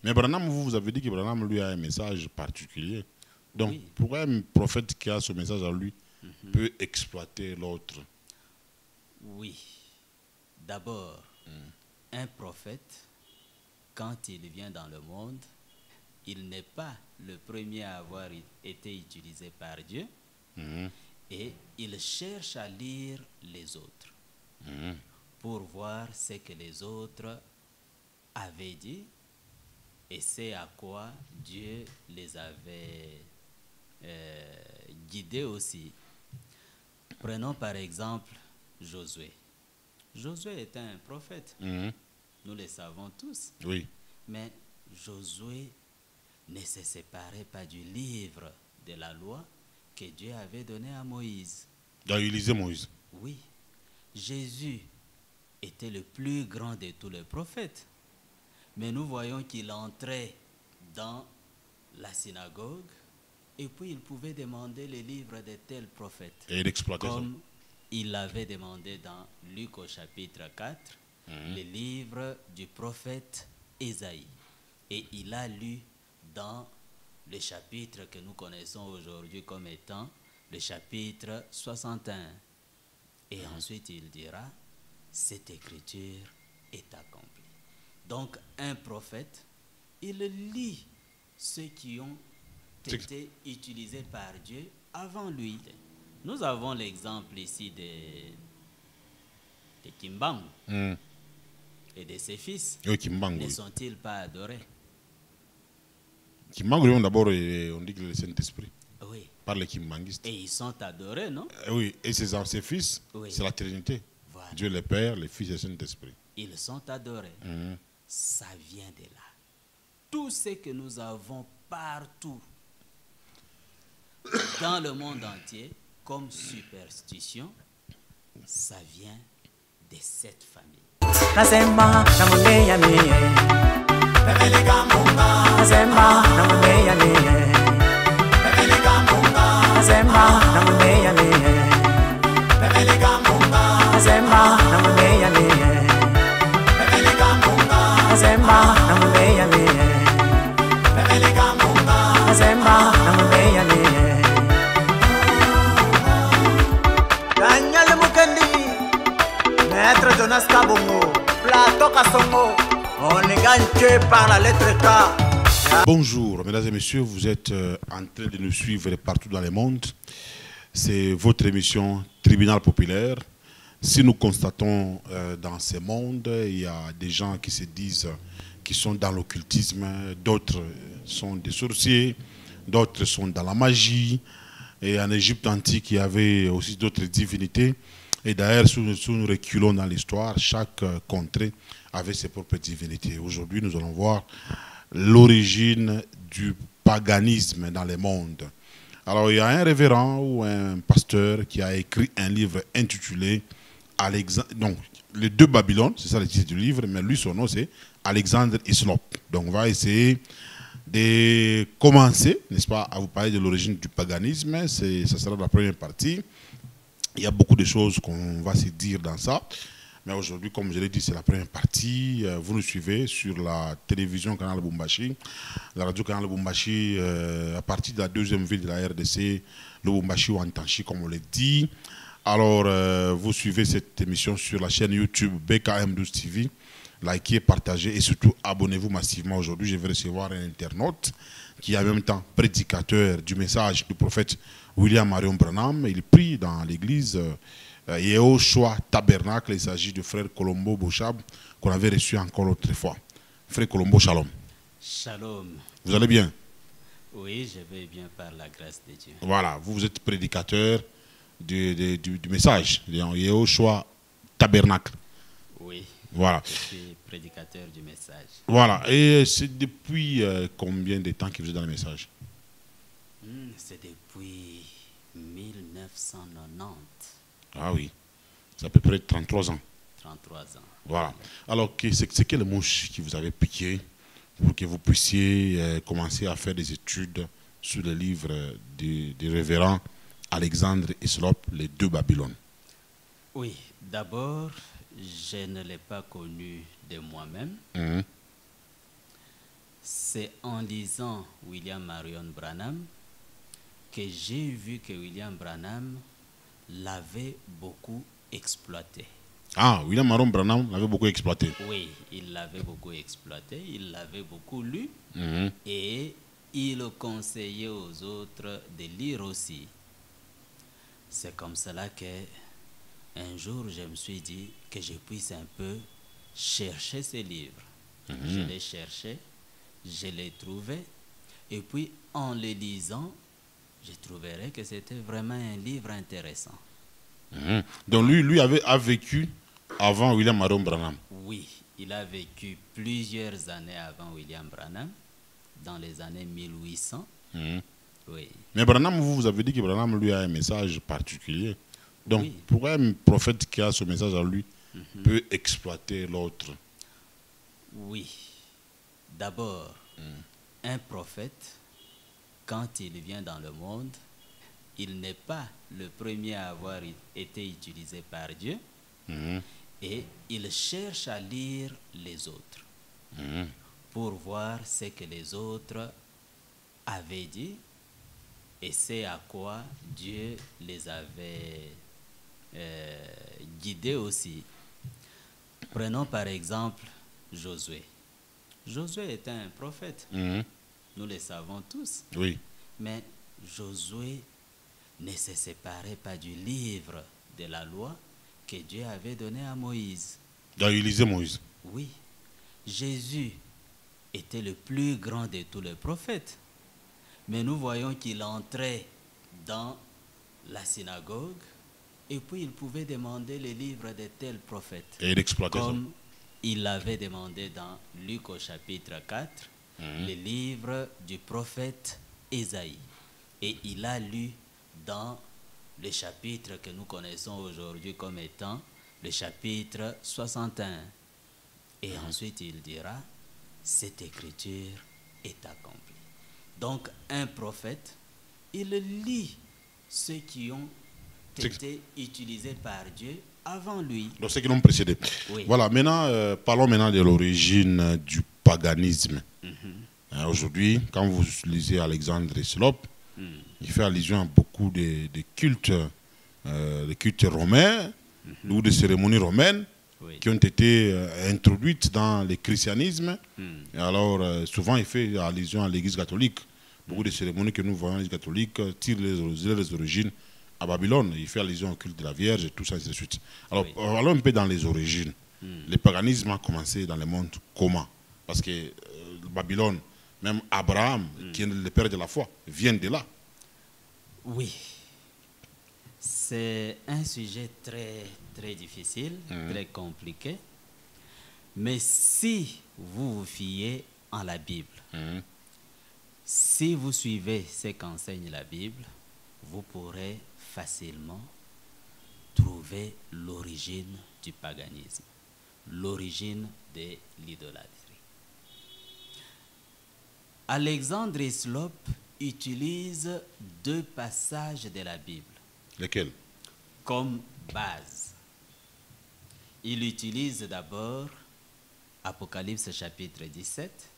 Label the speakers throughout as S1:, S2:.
S1: Mais Branham, vous avez dit que Branham lui a un message particulier. Donc,
S2: Oui.
S1: pourquoi un prophète qui a ce message à lui peut exploiter l'autre?
S2: Oui. D'abord, un prophète, quand il vient dans le monde, il n'est pas le premier à avoir été utilisé par Dieu et il cherche à lire les autres pour voir ce que les autres avaient dit et c'est à quoi Dieu les avait guidés aussi. Prenons par exemple Josué. Josué était un prophète. Nous le savons tous.
S1: Oui.
S2: Mais Josué ne se séparait pas du livre de la loi que Dieu avait donné à Moïse.
S1: Donc, il lisait Moïse.
S2: Oui. Jésus était le plus grand de tous les prophètes. Mais nous voyons qu'il entrait dans la synagogue et puis il pouvait demander les livres de tel prophète.
S1: Et il exploitait ça.
S2: Comme il l'avait demandé dans Luc au chapitre 4, le livre du prophète Ésaïe. Et il a lu dans le chapitre que nous connaissons aujourd'hui comme étant le chapitre 61. Et ensuite il dira, cette écriture est accomplie. Donc un prophète, il lit ceux qui ont été utilisés par Dieu avant lui. Nous avons l'exemple ici de Kimbangu et de ses fils.
S1: Oui, Kimbangu.
S2: Ne sont-ils pas adorés?
S1: Kimbangu, d'abord, on dit que le Saint-Esprit.
S2: Oui.
S1: Par les Kimbanguistes.
S2: Et ils sont adorés, non?
S1: Oui, et ses fils,
S2: Oui.
S1: c'est la Trinité.
S2: Voilà.
S1: Dieu le Père, le Fils et le Saint-Esprit.
S2: Ils sont adorés. Ça vient de là. Tout ce que nous avons partout dans le monde entier comme superstition, ça vient de cette famille.
S3: Nasema namuneya mie Nasema namuneya mie Nasema namuneya mie Nasema namuneya mie Nasema namuneya mie Nasema namuneya mie Daniel Mukendi Maître Jonas Kabongo, Plateau Kassongo, on est gagné par la lettre K.
S1: Bonjour, mesdames et messieurs, vous êtes en train de nous suivre partout dans le monde. C'est votre émission Tribunal Populaire. Si nous constatons dans ce monde, il y a des gens qui se disent qu'ils sont dans l'occultisme, d'autres sont des sorciers, d'autres sont dans la magie. Et en Égypte antique, il y avait aussi d'autres divinités. Et d'ailleurs, si nous reculons dans l'histoire, chaque contrée avait ses propres divinités. Aujourd'hui, nous allons voir l'origine du paganisme dans le monde. Alors, il y a un révérend ou un pasteur qui a écrit un livre intitulé donc, les deux Babylones, c'est ça le titre du livre, mais lui, son nom, c'est Alexandre Hislop. Donc, on va essayer de commencer, n'est-ce pas, à vous parler de l'origine du paganisme. Ça sera la première partie. Il y a beaucoup de choses qu'on va se dire dans ça. Mais aujourd'hui, comme je l'ai dit, c'est la première partie. Vous nous suivez sur la télévision Canal Lubumbashi, la radio Canal Lubumbashi, à partir de la deuxième ville de la RDC, Lubumbashi ou Antanchi, comme on l'a dit. Alors, vous suivez cette émission sur la chaîne YouTube BKM12 TV. Likez, partagez et surtout abonnez-vous massivement. Aujourd'hui, je vais recevoir un internaute qui est en même temps prédicateur du message du prophète William Marion Branham. Il prie dans l'église Yehoshua Tabernacle. Il s'agit du frère Colombo Bouchab qu'on avait reçu encore l'autre fois. Frère Colombo, shalom.
S2: Shalom.
S1: Vous allez bien?
S2: Oui, je vais bien par la grâce de Dieu.
S1: Voilà, vous êtes prédicateur du message Yehoshua Tabernacle.
S2: Oui.
S1: Voilà.
S2: Je suis prédicateur du message.
S1: Voilà. Et c'est depuis combien de temps que vous êtes dans le message?
S2: C'est depuis 1990.
S1: Ah oui. C'est à peu près 33 ans.
S2: 33 ans.
S1: Voilà. Alors, c'est quelle mouche qui vous avait piqué pour que vous puissiez commencer à faire des études sur le livre du révérend Alexandre Hislop, les deux Babylones?
S2: Oui. D'abord, je ne l'ai pas connu de moi-même. C'est en lisant William Marion Branham que j'ai vu que William Branham l'avait beaucoup exploité.
S1: Ah, William Marion Branham l'avait beaucoup exploité.
S2: Oui, il l'avait beaucoup exploité, il l'avait beaucoup lu
S1: Mhm.
S2: et il conseillait aux autres de lire aussi. C'est comme cela que un jour je me suis dit que je puisse un peu chercher ces livres. Je les cherchais, je les trouvais et puis en les lisant, je trouverais que c'était vraiment un livre intéressant.
S1: Mhm. Donc lui a vécu avant William Marion Branham.
S2: Oui, il a vécu plusieurs années avant William Branham, dans les années 1800.
S1: Mhm.
S2: Oui.
S1: Mais Branham, vous avez dit que Branham lui a un message particulier. Donc
S2: Oui.
S1: pourquoi un prophète qui a ce message à lui peut exploiter l'autre?
S2: Oui. D'abord, un prophète, quand il vient dans le monde, il n'est pas le premier à avoir été utilisé par Dieu
S1: Mhm.
S2: et il cherche à lire les autres
S1: Mhm.
S2: pour voir ce que les autres avaient dit et c'est à quoi Dieu les avait guidés aussi. Prenons par exemple Josué. Josué était un prophète,
S1: Mhm.
S2: nous le savons tous,
S1: Oui.
S2: mais Josué ne se séparait pas du livre de la loi que Dieu avait donné à Moïse.
S1: Donc il lisait Moïse.
S2: Oui, Jésus était le plus grand de tous les prophètes, mais nous voyons qu'il entrait dans la synagogue et puis il pouvait demander les livres de tel prophète.
S1: Et il exploitait ça.
S2: Comme il l'avait demandé dans Luc au chapitre 4, le livre du prophète Ésaïe. Et il a lu dans le chapitre que nous connaissons aujourd'hui comme étant le chapitre 61. Et ensuite il dira, cette écriture est accomplie. Donc un prophète, il lit ceux qui ont été utilisés par Dieu avant lui.
S1: Donc ceux qui l'ont précédé.
S2: Oui.
S1: Voilà, maintenant, parlons maintenant de l'origine du paganisme. Aujourd'hui, quand vous lisez Alexandre Hislop, il fait allusion à beaucoup de cultes romains ou de cérémonies romaines
S2: Oui.
S1: qui ont été introduites dans le christianisme. Et alors, souvent, il fait allusion à l'Église catholique. Beaucoup de cérémonies que nous voyons à l'Église catholique tirent les origines à Babylone. Il fait allusion au culte de la Vierge et tout ça, ainsi de suite. Alors,
S2: Oui.
S1: allons un peu dans les origines. Le paganisme a commencé dans le monde comment? Parce que Babylone, même Abraham, qui est le père de la foi, vient de là.
S2: Oui, c'est un sujet très, très difficile, très compliqué. Mais si vous vous fiez en la Bible, si vous suivez ce qu'enseigne la Bible, vous pourrez facilement trouver l'origine du paganisme, l'origine de l'idolâtrie. Alexandre Hislop utilise deux passages de la Bible
S1: Lesquels?
S2: comme base. Il utilise d'abord Apocalypse chapitre 17.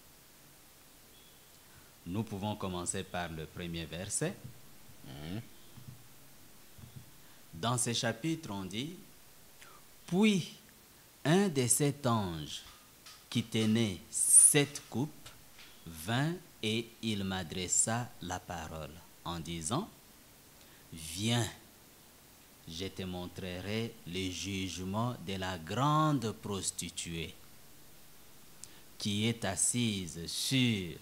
S2: Nous pouvons commencer par le premier verset. Dans ce chapitre, on dit, « Puis un de sept anges qui tenait 7 coupes vint et il m'adressa la parole en disant, « Viens, je te montrerai le jugement de la grande prostituée qui est assise sur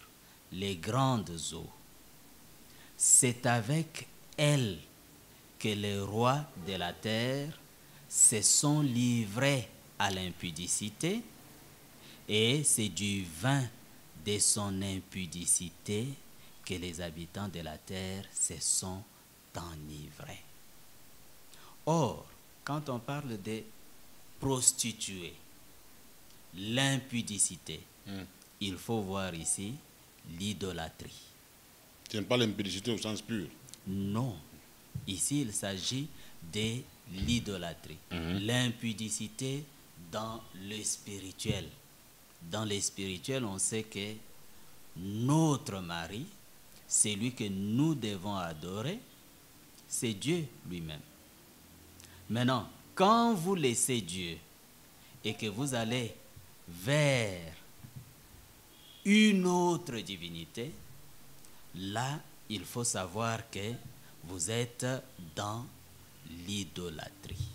S2: les grandes eaux. C'est avec elle que les rois de la terre se sont livrés à l'impudicité et c'est du vin de son impudicité que les habitants de la terre se sont enivrés. » Or, quand on parle de prostituée, l'impudicité, il faut voir ici l'idolâtrie.
S1: Ce n'est pas l'impudicité au sens pur.
S2: Non, ici il s'agit de l'idolâtrie. L'impudicité dans le spirituel. Dans le spirituel, on sait que notre mari, celui que nous devons adorer, c'est Dieu lui-même. Maintenant, quand vous laissez Dieu et que vous allez vers une autre divinité, là, il faut savoir que vous êtes dans l'idolâtrie.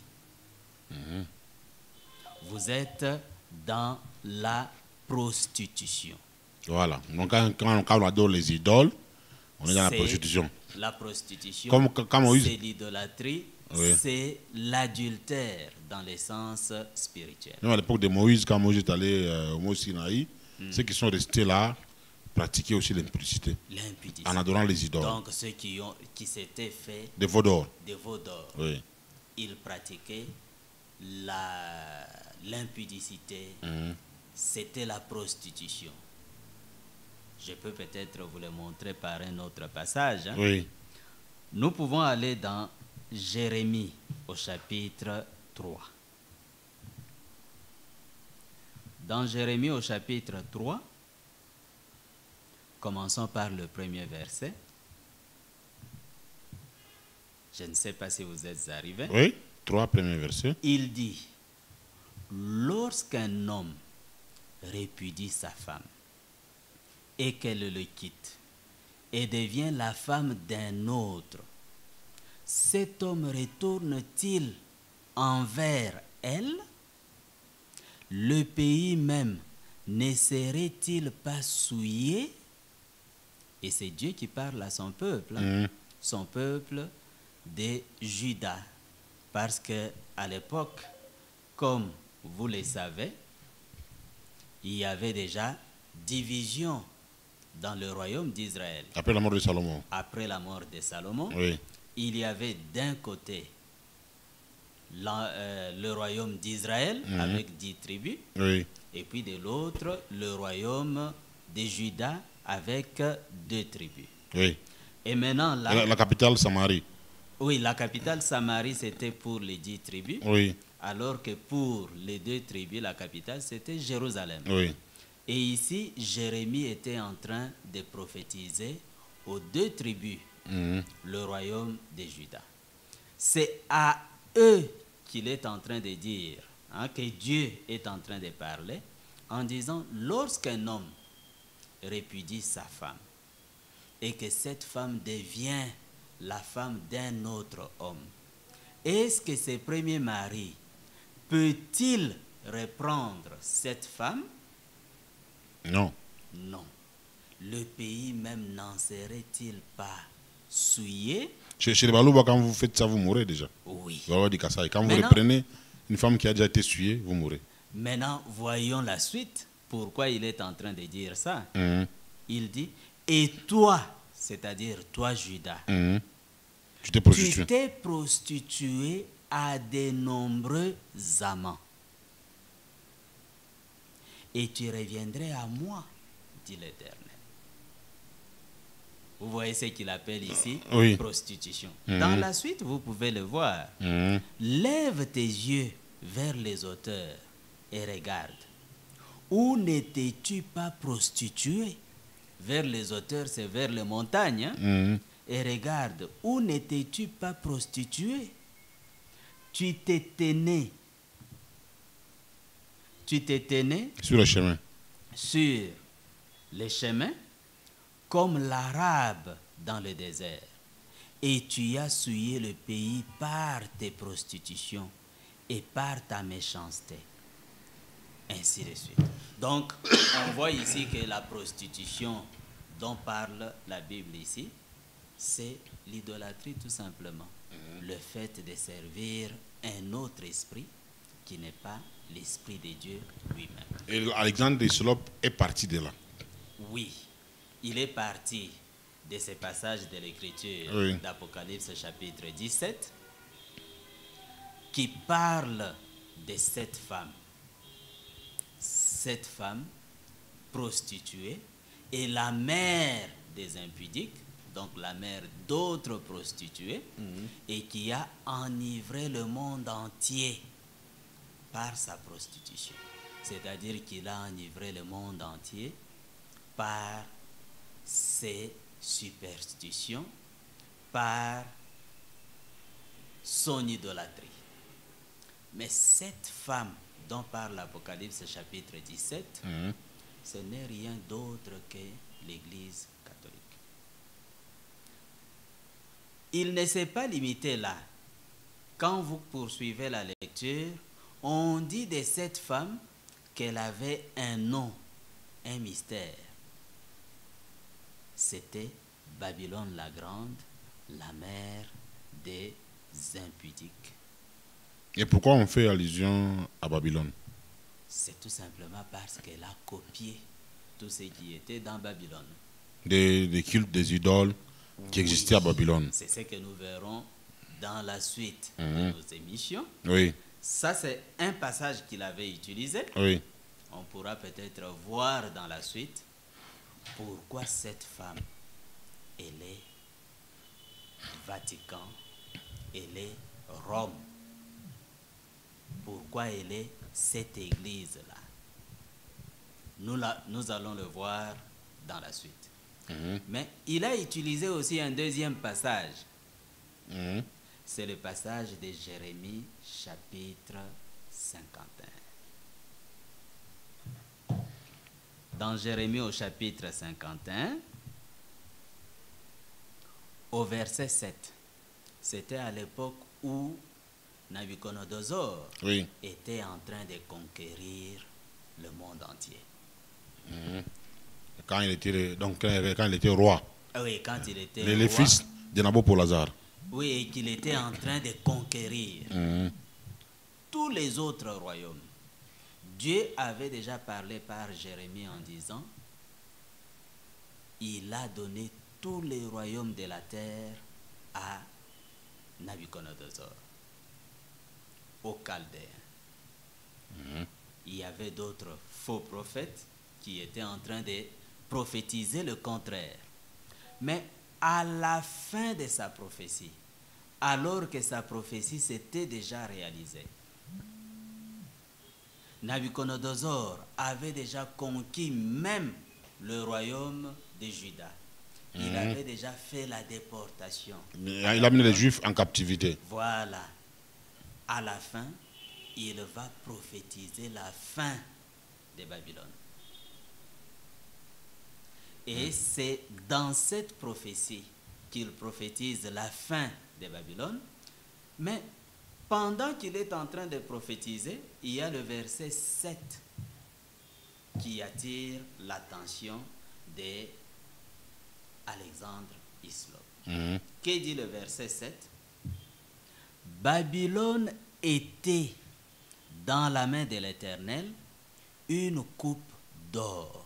S2: Vous êtes dans la prostitution.
S1: Voilà. Donc, quand on adore les idoles, on est dans la prostitution.
S2: La prostitution,
S1: Comme
S2: c'est l'idolâtrie,
S1: oui.
S2: C'est l'adultère dans le sens spirituel.
S1: Même à l'époque de Moïse, quand Moïse est allé au Mont Sinaï, ceux qui sont restés là pratiquaient aussi l'impudicité. En adorant les idoles.
S2: Donc ceux qui s'étaient fait
S1: des veaux d'or.
S2: Oui. Ils pratiquaient l'impudicité. C'était la prostitution. Je peux peut-être vous le montrer par un autre passage. Hein?
S1: Oui.
S2: Nous pouvons aller dans Jérémie au chapitre 3. Dans Jérémie au chapitre 3, commençons par le premier verset. Je ne sais pas si vous êtes arrivés.
S1: Oui, 3 premiers versets.
S2: Il dit, lorsqu'un homme répudie sa femme et qu'elle le quitte et devient la femme d'un autre, cet homme retourne-t-il envers elle? Le pays même ne serait-il pas souillé? Et c'est Dieu qui parle à son peuple, son peuple de Juda. Parce qu'à l'époque, comme vous le savez, il y avait déjà division dans le royaume d'Israël.
S1: Après la mort de Salomon.
S2: Après la mort de Salomon,
S1: oui.
S2: Il y avait d'un côté le royaume d'Israël avec 10 tribus,
S1: oui.
S2: Et puis de l'autre, le royaume de Juda avec 2 tribus.
S1: Oui.
S2: Et maintenant,
S1: la capitale, Samarie.
S2: Oui, la capitale Samarie, c'était pour les 10 tribus.
S1: Oui.
S2: Alors que pour les 2 tribus, la capitale, c'était Jérusalem.
S1: Oui.
S2: Et ici, Jérémie était en train de prophétiser aux 2 tribus, le royaume de Juda. C'est à eux qu'il est en train de dire, que Dieu est en train de parler, en disant, lorsqu'un homme répudie sa femme, et que cette femme devient la femme d'un autre homme, est-ce que ce premier mari peut-il reprendre cette femme?
S1: Non.
S2: Non. Le pays même n'en serait-il pas souillé?
S1: Chez les Balouba, quand vous faites ça, vous mourrez déjà.
S2: Oui.
S1: Quand vous reprenez une femme qui a déjà été souillée, vous mourrez.
S2: Maintenant, voyons la suite. Pourquoi il est en train de dire ça? Il dit, et toi, c'est-à-dire toi, Judas,
S1: tu t'es
S2: prostitué à de nombreux amants. Et tu reviendrais à moi, dit l'Éternel. Vous voyez ce qu'il appelle ici prostitution. Dans la suite, vous pouvez le voir. Lève tes yeux vers les auteurs et regarde. Où n'étais-tu pas prostitué? Vers les auteurs, c'est vers les montagnes. Et regarde, où n'étais-tu pas prostitué? Tu t'étais né
S1: sur le chemin.
S2: Sur les chemins, comme l'Arabe dans le désert. Et tu as souillé le pays par tes prostitutions et par ta méchanceté. Ainsi de suite. Donc, on voit ici que la prostitution dont parle la Bible ici, c'est l'idolâtrie tout simplement. Le fait de servir un autre esprit qui n'est pas l'esprit de Dieu lui-même.
S1: Et Alexandre d'Hyslop est parti de là.
S2: Oui, il est parti de ces passages de l'Écriture d'Apocalypse chapitre 17 qui parle de cette femme prostituée et la mère des impudiques, donc la mère d'autres prostituées, et qui a enivré le monde entier par sa prostitution. C'est-à-dire qu'il a enivré le monde entier par ses superstitions, par son idolâtrie. Mais cette femme dont parle l'Apocalypse chapitre 17, ce n'est rien d'autre que l'Église catholique. Il ne s'est pas limité là. Quand vous poursuivez la lecture, on dit de cette femme qu'elle avait un nom, un mystère. C'était Babylone la Grande, la mère des impudiques.
S1: Et pourquoi on fait allusion à Babylone?
S2: C'est tout simplement parce qu'elle a copié tout ce qui était dans Babylone.
S1: Des cultes, des idoles qui existaient à Babylone.
S2: C'est ce que nous verrons dans la suite de nos émissions.
S1: Oui,
S2: Ça, c'est un passage qu'il avait utilisé.
S1: oui.
S2: On pourra peut-être voir dans la suite pourquoi cette femme, elle est Vatican, elle est Rome. Pourquoi elle est cette église-là. Nous allons le voir dans la suite. Mais il a utilisé aussi un deuxième passage. C'est le passage de Jérémie chapitre 51. Dans Jérémie au chapitre 51, au verset 7, c'était à l'époque où Nabuchodonosor était en train de conquérir le monde entier.
S1: Quand il était roi.
S2: Oui, quand il était
S1: les
S2: roi.
S1: Fils de Nabopolassar.
S2: Oui, et qu'il était en train de conquérir tous les autres royaumes. Dieu avait déjà parlé par Jérémie en disant, il a donné tous les royaumes de la terre à Nabuchodonosor, aux Chaldéens. Il y avait d'autres faux prophètes qui étaient en train de prophétiser le contraire. Mais à la fin de sa prophétie, alors que sa prophétie s'était déjà réalisée, Nabuchodonosor avait déjà conquis même le royaume de Juda. Il avait déjà fait la déportation.
S1: Il a amené les Juifs en captivité.
S2: Voilà. À la fin, il va prophétiser la fin de Babylone. Et c'est dans cette prophétie qu'il prophétise la fin de Babylone. Mais pendant qu'il est en train de prophétiser, il y a le verset 7 qui attire l'attention d'Alexandre Hislop. Que dit le verset 7? Babylone était dans la main de l'Éternel une coupe d'or.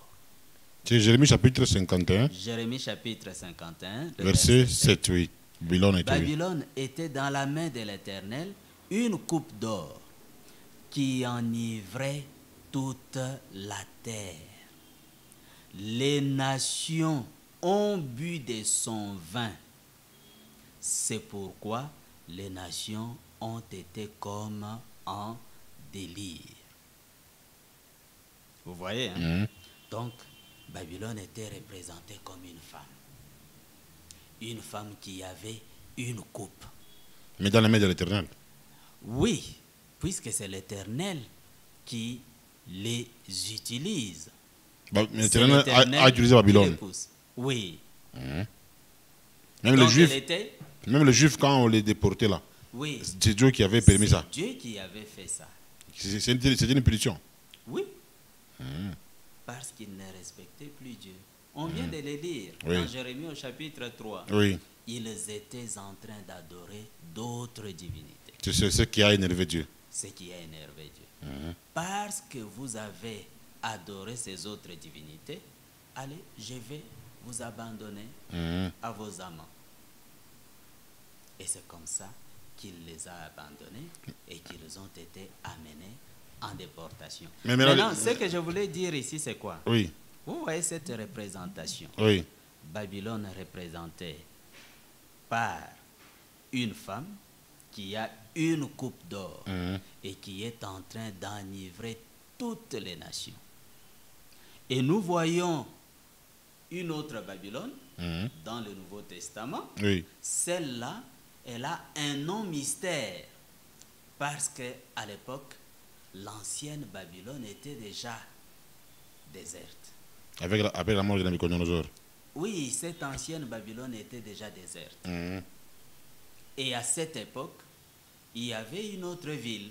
S1: C'est Jérémie chapitre 51.
S2: Jérémie chapitre 51.
S1: Verset 7, oui.
S2: Babylone était dans la main de l'Éternel une coupe d'or qui enivrait toute la terre. Les nations ont bu de son vin. C'est pourquoi les nations ont été comme en délire. Vous voyez, hein? Donc, Babylone était représentée comme une femme. Une femme qui avait une coupe.
S1: Mais dans la main de l'Éternel.
S2: Oui, puisque c'est l'Éternel qui les utilise.
S1: L'Éternel a utilisé Babylone.
S2: Oui.
S1: Même les Juifs, quand on les déportait là,
S2: oui,
S1: c'est Dieu qui avait permis ça.
S2: Dieu qui avait fait ça.
S1: C'était une punition.
S2: Oui. Parce qu'ils ne respectaient plus Dieu. On vient de les lire dans Jérémie au chapitre 3.
S1: Oui.
S2: Ils étaient en train d'adorer d'autres divinités.
S1: C'est ce qui a énervé Dieu.
S2: Ce qui a énervé Dieu. Parce que vous avez adoré ces autres divinités, allez, je vais vous abandonner à vos amants. Et c'est comme ça qu'il les a abandonnés et qu'ils ont été amenés en déportation. Maintenant, ce que je voulais dire ici, c'est quoi?
S1: Oui.
S2: Vous voyez cette représentation.
S1: Oui.
S2: Babylone représentée par une femme qui a une coupe d'or et qui est en train d'enivrer toutes les nations. Et nous voyons une autre Babylone dans le Nouveau Testament.
S1: Oui.
S2: Celle-là, elle a un nom mystère parce qu'à l'époque, l'ancienne Babylone était déjà déserte.
S1: Avec la mort de Nabucodonosor.
S2: Oui, cette ancienne Babylone était déjà déserte. Et à cette époque, il y avait une autre ville.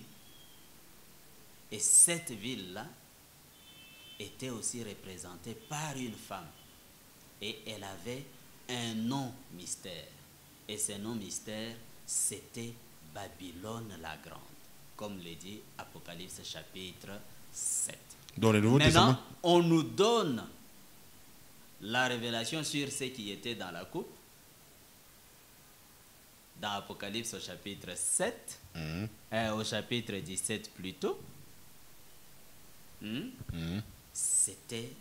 S2: Et cette ville-là était aussi représentée par une femme. Et elle avait un nom mystère. Et ce nom mystère, c'était Babylone la Grande. Comme le dit Apocalypse chapitre 7.
S1: Dans le Nouveau
S2: Maintenant,
S1: Testament.
S2: on nous donne la révélation sur ce qui était dans la coupe. Dans Apocalypse au chapitre 7, au chapitre 17 plutôt. C'était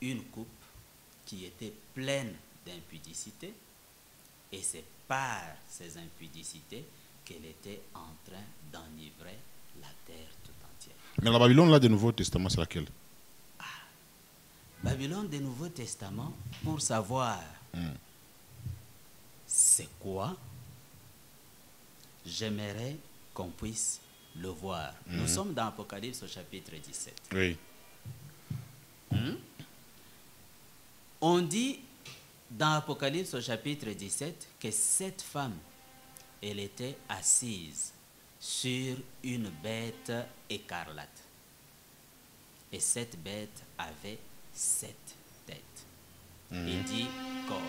S2: une coupe qui était pleine d'impudicité. Et c'est par ces impudicités qu'elle était en train d'enivrer la terre tout entière.
S1: Mais la Babylone, là, du Nouveau Testament, c'est laquelle?
S2: Babylone du Nouveau Testament, pour savoir c'est quoi, j'aimerais qu'on puisse le voir. Nous sommes dans Apocalypse au chapitre 17.
S1: Oui.
S2: On dit dans Apocalypse au chapitre 17 que cette femme, elle était assise sur une bête écarlate. Et cette bête avait 7 têtes. Il dit corps.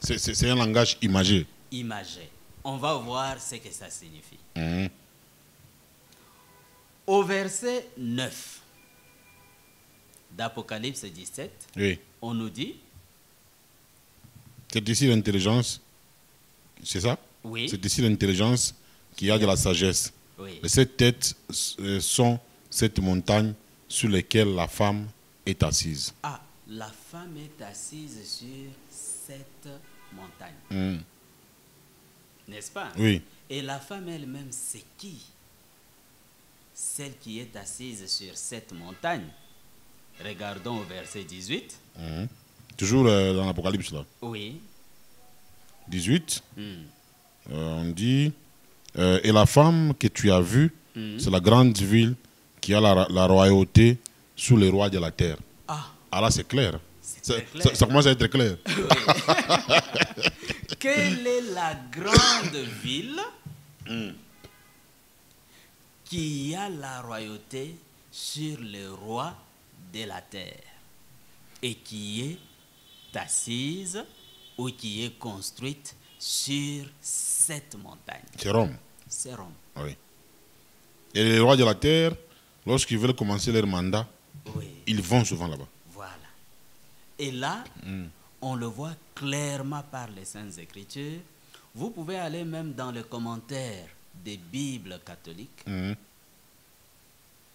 S1: C'est un langage imagé.
S2: Imagé. On va voir ce que ça signifie. Au verset 9 d'Apocalypse 17,
S1: Oui.
S2: on nous dit,
S1: C'est ici l'intelligence. C'est ça?
S2: oui,
S1: C'est ici l'intelligence qui a de la sagesse.
S2: oui,
S1: Et ces têtes sont cette montagne sur laquelle la femme est assise.
S2: ah, la femme est assise sur cette montagne, n'est-ce pas?
S1: Oui.
S2: Et la femme elle-même, c'est qui? Celle qui est assise sur cette montagne. Regardons au verset 18.
S1: Toujours dans l'Apocalypse, là.
S2: Oui.
S1: 18, on dit, et la femme que tu as vue, c'est la grande ville qui a la royauté sous les rois de la terre.
S2: Ah,
S1: Ah là, c'est clair.
S2: très clair.
S1: Ça commence à être clair.
S2: quelle est la grande ville qui a la royauté sur les rois de la terre et qui est assise ou qui est construite sur cette montagne?
S1: C'est Rome.
S2: C'est Rome.
S1: Oui. Et les rois de la terre, lorsqu'ils veulent commencer leur mandat,
S2: Oui,
S1: ils vont souvent là-bas.
S2: voilà. Et là, on le voit clairement par les Saintes Écritures. Vous pouvez aller même dans le commentaire des Bibles catholiques.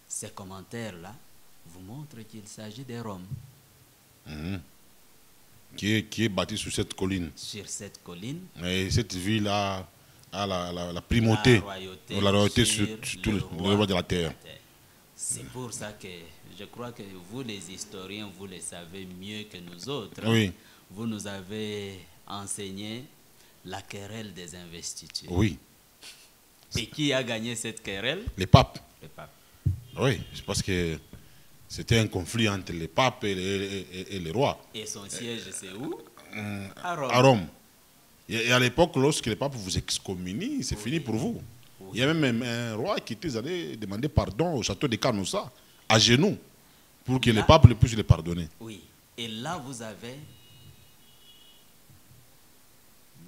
S2: Ces commentaires-là vous montrent qu'il s'agit de Rome.
S1: Qui est bâti sur cette colline.
S2: Sur cette colline,
S1: Et cette ville a la primauté, la royauté sur tous les rois de la terre.
S2: C'est pour ça que je crois que vous, les historiens, vous le savez mieux que nous autres.
S1: Oui.
S2: Vous nous avez enseigné la querelle des investitures.
S1: Oui.
S2: Et qui a gagné cette querelle?
S1: Les papes.
S2: Le pape.
S1: Oui, c'est parce que c'était un conflit entre les papes et les rois.
S2: Et son siège, c'est où? À Rome.
S1: À Rome. Et à l'époque, lorsque les papes vous excommunient, c'est fini pour vous.
S2: Oui.
S1: Il y a même un roi qui était allé demander pardon au château de Canossa, à genoux, pour que les papes puissent les pardonner.
S2: Oui. Et là, vous avez,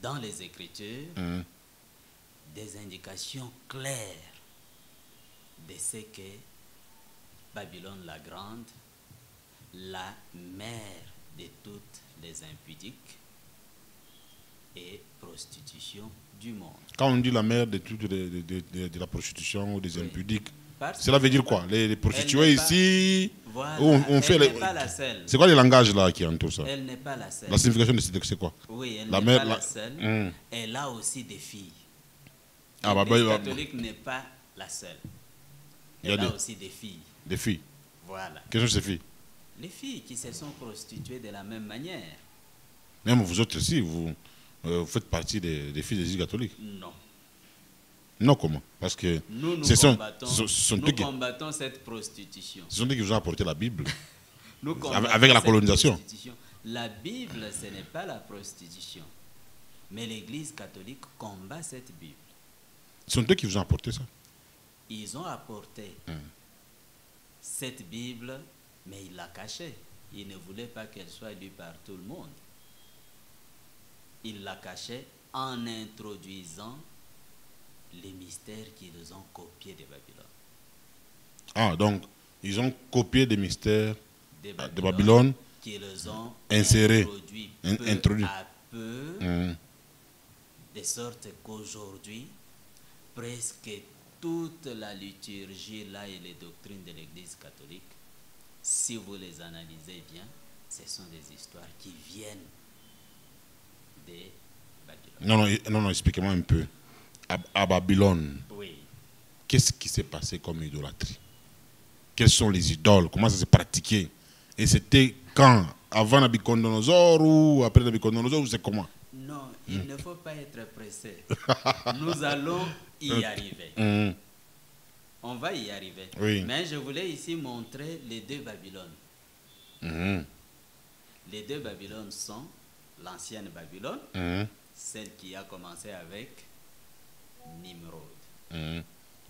S2: dans les Écritures, des indications claires de ce que Babylone la Grande, la mère de toutes les impudiques et prostitution du monde.
S1: Quand on dit la mère de la prostitution ou des
S2: Oui.
S1: impudiques,
S2: Parce
S1: cela
S2: que
S1: veut dire quoi? Les prostituées
S2: n'est pas-
S1: ici,
S2: Voilà,
S1: on fait
S2: elle
S1: les...
S2: n'est pas la seule.
S1: C'est quoi les langages là qui entourent ça?
S2: Elle n'est pas la seule.
S1: La signification de c'est quoi?
S2: Oui, elle
S1: La
S2: n'est
S1: mère,
S2: pas
S1: la-
S2: la seule. Elle a aussi des filles.
S1: Ah, bah,
S2: L'Église
S1: bah,
S2: catholique n'est pas la seule.
S1: Il y a
S2: Elle a
S1: des-
S2: aussi des filles.
S1: Des filles.
S2: Voilà.
S1: Quelles sont ces filles?
S2: Les filles qui se sont prostituées de la même manière.
S1: Même vous autres aussi, vous faites partie des filles des églises catholiques.
S2: Non.
S1: Non, comment? Parce que
S2: Nous combattons cette prostitution.
S1: Ce sont eux qui vous ont apporté la Bible.
S2: Nous
S1: avec la colonisation.
S2: La Bible, ce n'est pas la prostitution. Mais l'Église catholique combat cette Bible.
S1: Ce sont eux qui vous ont apporté ça.
S2: Ils ont apporté cette Bible, mais ils la cachaient. Ils ne voulaient pas qu'elle soit lue par tout le monde. Ils la cachaient en introduisant les mystères qu'ils ont copiés de Babylone.
S1: Ah, donc, ils ont copié des mystères de Babylone
S2: qu'ils ont
S1: insérés,
S2: introduits peu à peu, de sorte qu'aujourd'hui, presque toute la liturgie là et les doctrines de l'Église catholique, si vous les analysez bien, ce sont des histoires qui viennent de Babylone.
S1: Non, expliquez-moi un peu. À Babylone,
S2: oui.
S1: Qu'est-ce qui s'est passé comme idolâtrie? Quelles sont les idoles? Comment ça s'est pratiqué? Et c'était quand? Avant Nabucodonosor ou après Nabucodonosor, ou c'est comment?
S2: Non, il ne faut pas être pressé. Nous allons y arriver. On va y arriver.
S1: Oui.
S2: Mais je voulais ici montrer les deux Babylones. Les deux Babylones sont l'ancienne Babylone, celle qui a commencé avec Nimrod.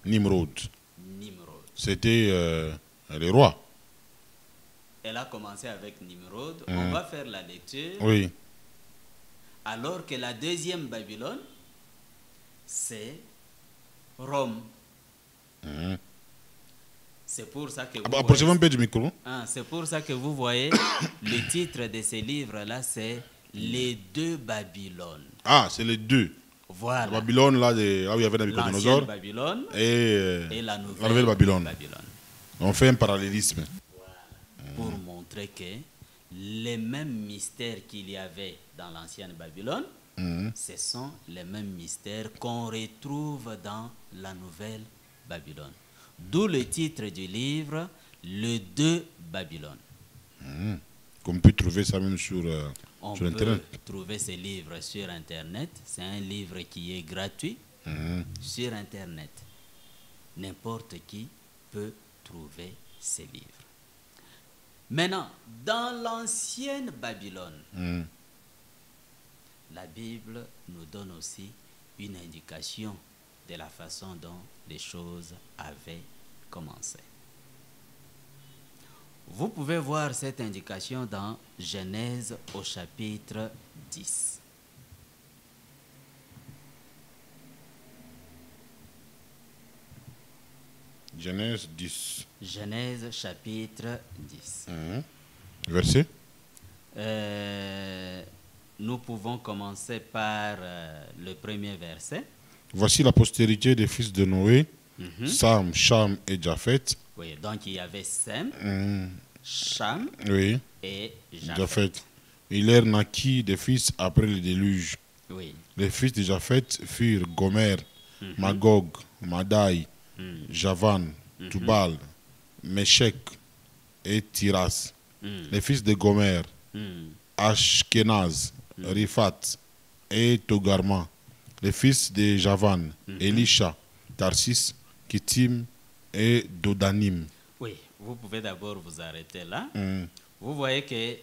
S2: Nimrod.
S1: C'était le roi.
S2: Elle a commencé avec Nimrod. On va faire la lecture.
S1: Oui.
S2: Alors que la deuxième Babylone, c'est Rome. C'est pour ça que vous
S1: approchez-vous un peu du micro.
S2: C'est pour ça que vous voyez le titre de ces livres-là, c'est Les deux Babylones.
S1: Ah, c'est les deux.
S2: Voilà.
S1: La Babylone, là où il y avait Nabucodonosor,
S2: Babylone
S1: et
S2: la
S1: nouvelle Babylone. On fait un parallélisme.
S2: Voilà. Pour montrer que les mêmes mystères qu'il y avait dans l'ancienne Babylone, ce sont les mêmes mystères qu'on retrouve dans la nouvelle Babylone. D'où le titre du livre, Les deux Babylones.
S1: On peut trouver ça même sur Internet.
S2: On peut trouver ce livre sur Internet. C'est un livre qui est gratuit sur Internet. N'importe qui peut trouver ces livres. Maintenant, dans l'ancienne Babylone, la Bible nous donne aussi une indication de la façon dont les choses avaient commencé. Vous pouvez voir cette indication dans Genèse au chapitre 10.
S1: Genèse 10.
S2: Genèse chapitre 10.
S1: Verset.
S2: Nous pouvons commencer par le premier verset.
S1: Voici la postérité des fils de Noé, Sam, Cham et Japheth.
S2: Oui, donc il y avait Sem, Cham et
S1: Japheth. Il leur naquit des fils après le déluge.
S2: Oui.
S1: Les fils de Japheth furent Gomer, Magog, Madai, Javan, Tubal, Meshech et Tiras. Les fils de Gomer, Ashkenaz, Riphat et Togarma. Les fils de Javan, Elisha, Tarsis, Kittim et Dodanim.
S2: Oui, vous pouvez d'abord vous arrêter là. Vous voyez que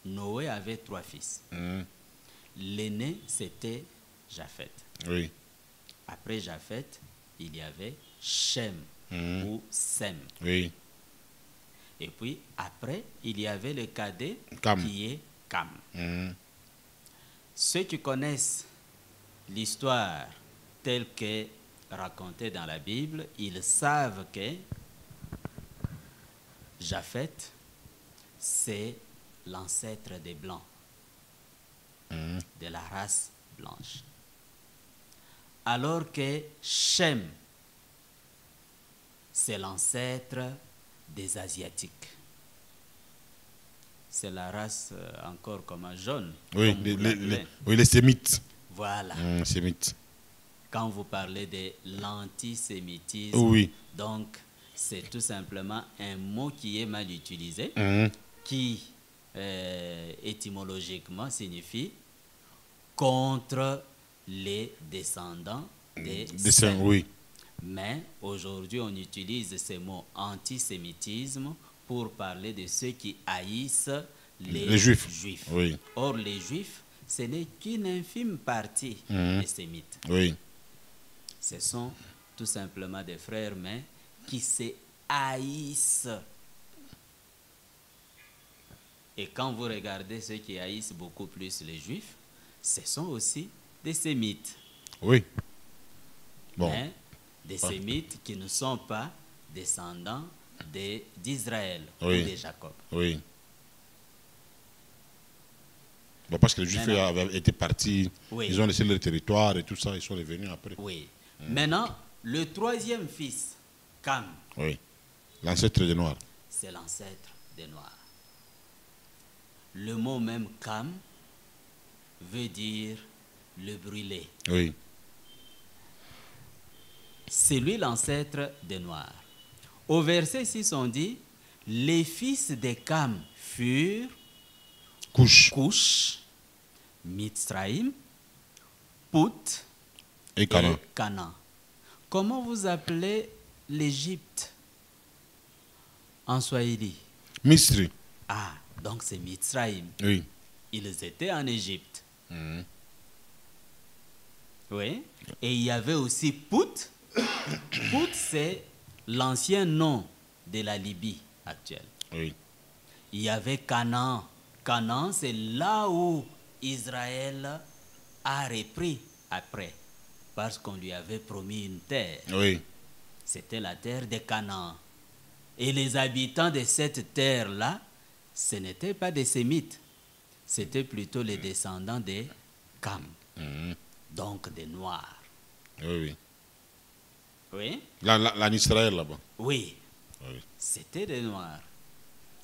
S2: Noé avait 3 fils. L'aîné, c'était Japheth.
S1: Oui.
S2: Après Japheth, il y avait Shem ou Sem.
S1: Oui.
S2: Et puis, après, il y avait le cadet qui est Cam. Ceux qui connaissent l'histoire telle que racontée dans la Bible, ils savent que Japheth, c'est l'ancêtre des Blancs, de la race blanche. Alors que Shem, c'est l'ancêtre des Asiatiques. C'est la race encore comme un jaune.
S1: Oui, les Sémites.
S2: Voilà.
S1: Sémites.
S2: Quand vous parlez de l'antisémitisme,
S1: oui.
S2: donc c'est tout simplement un mot qui est mal utilisé qui étymologiquement signifie contre les descendants des saints.
S1: Oui.
S2: Mais aujourd'hui, on utilise ces mots antisémitisme pour parler de ceux qui haïssent les juifs.
S1: Oui.
S2: Or, les juifs, ce n'est qu'une infime partie des sémites.
S1: Oui.
S2: Ce sont tout simplement des frères, mais qui se haïssent. Et quand vous regardez ceux qui haïssent beaucoup plus les juifs, ce sont aussi des sémites.
S1: Oui. Bon.
S2: Mais des sémites qui ne sont pas descendants d'Israël ou de Jacob.
S1: Oui. Bon, parce que les Juifs avaient été partis, ils ont laissé leur territoire et tout ça, ils sont revenus après.
S2: Oui. Maintenant, le troisième fils, Cam.
S1: Oui. L'ancêtre des Noirs.
S2: C'est l'ancêtre des Noirs. Le mot même Cam veut dire le brûlé.
S1: Oui.
S2: C'est lui l'ancêtre des Noirs. Au verset 6, on dit, les fils de Cam furent Cush, Mitzraïm, Put et Canaan. Comment vous appelez l'Égypte en Swahili?
S1: Misri.
S2: Ah, donc c'est Mitzraïm.
S1: Oui.
S2: Ils étaient en Égypte. Oui. Et il y avait aussi Put. Put, c'est l'ancien nom de la Libye actuelle.
S1: Oui.
S2: Il y avait Canaan. Canaan, c'est là où Israël a repris après, parce qu'on lui avait promis une terre.
S1: Oui.
S2: C'était la terre de Canaan. Et les habitants de cette terre-là, ce n'étaient pas des Sémites, c'était plutôt les descendants des Cam, donc des Noirs.
S1: Oui, oui.
S2: Oui.
S1: En Israël, là-bas.
S2: Oui. C'était des Noirs.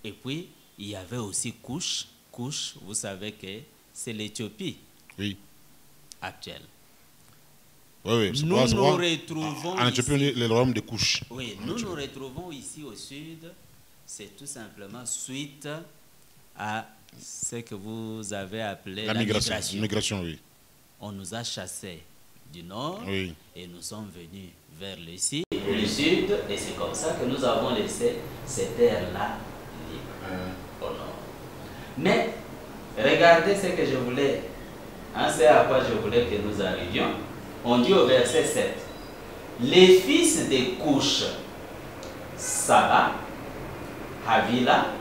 S2: Et puis, il y avait aussi Cush. Cush, vous savez que c'est l'Éthiopie actuelle.
S1: Oui, oui.
S2: Nous nous retrouvons
S1: en Éthiopie, le royaume de Cush.
S2: Oui, nous nous retrouvons ici au sud. C'est tout simplement suite à ce que vous avez appelé la migration.
S1: Migration, oui.
S2: On nous a chassés du nord
S1: et
S2: nous sommes venus vers le sud. Et c'est comme ça que nous avons laissé ces terres-là libres au nord. Mais regardez ce que je voulais, c'est à quoi je voulais que nous arrivions. On dit au verset 7, les fils de Cush, Saba, Havila,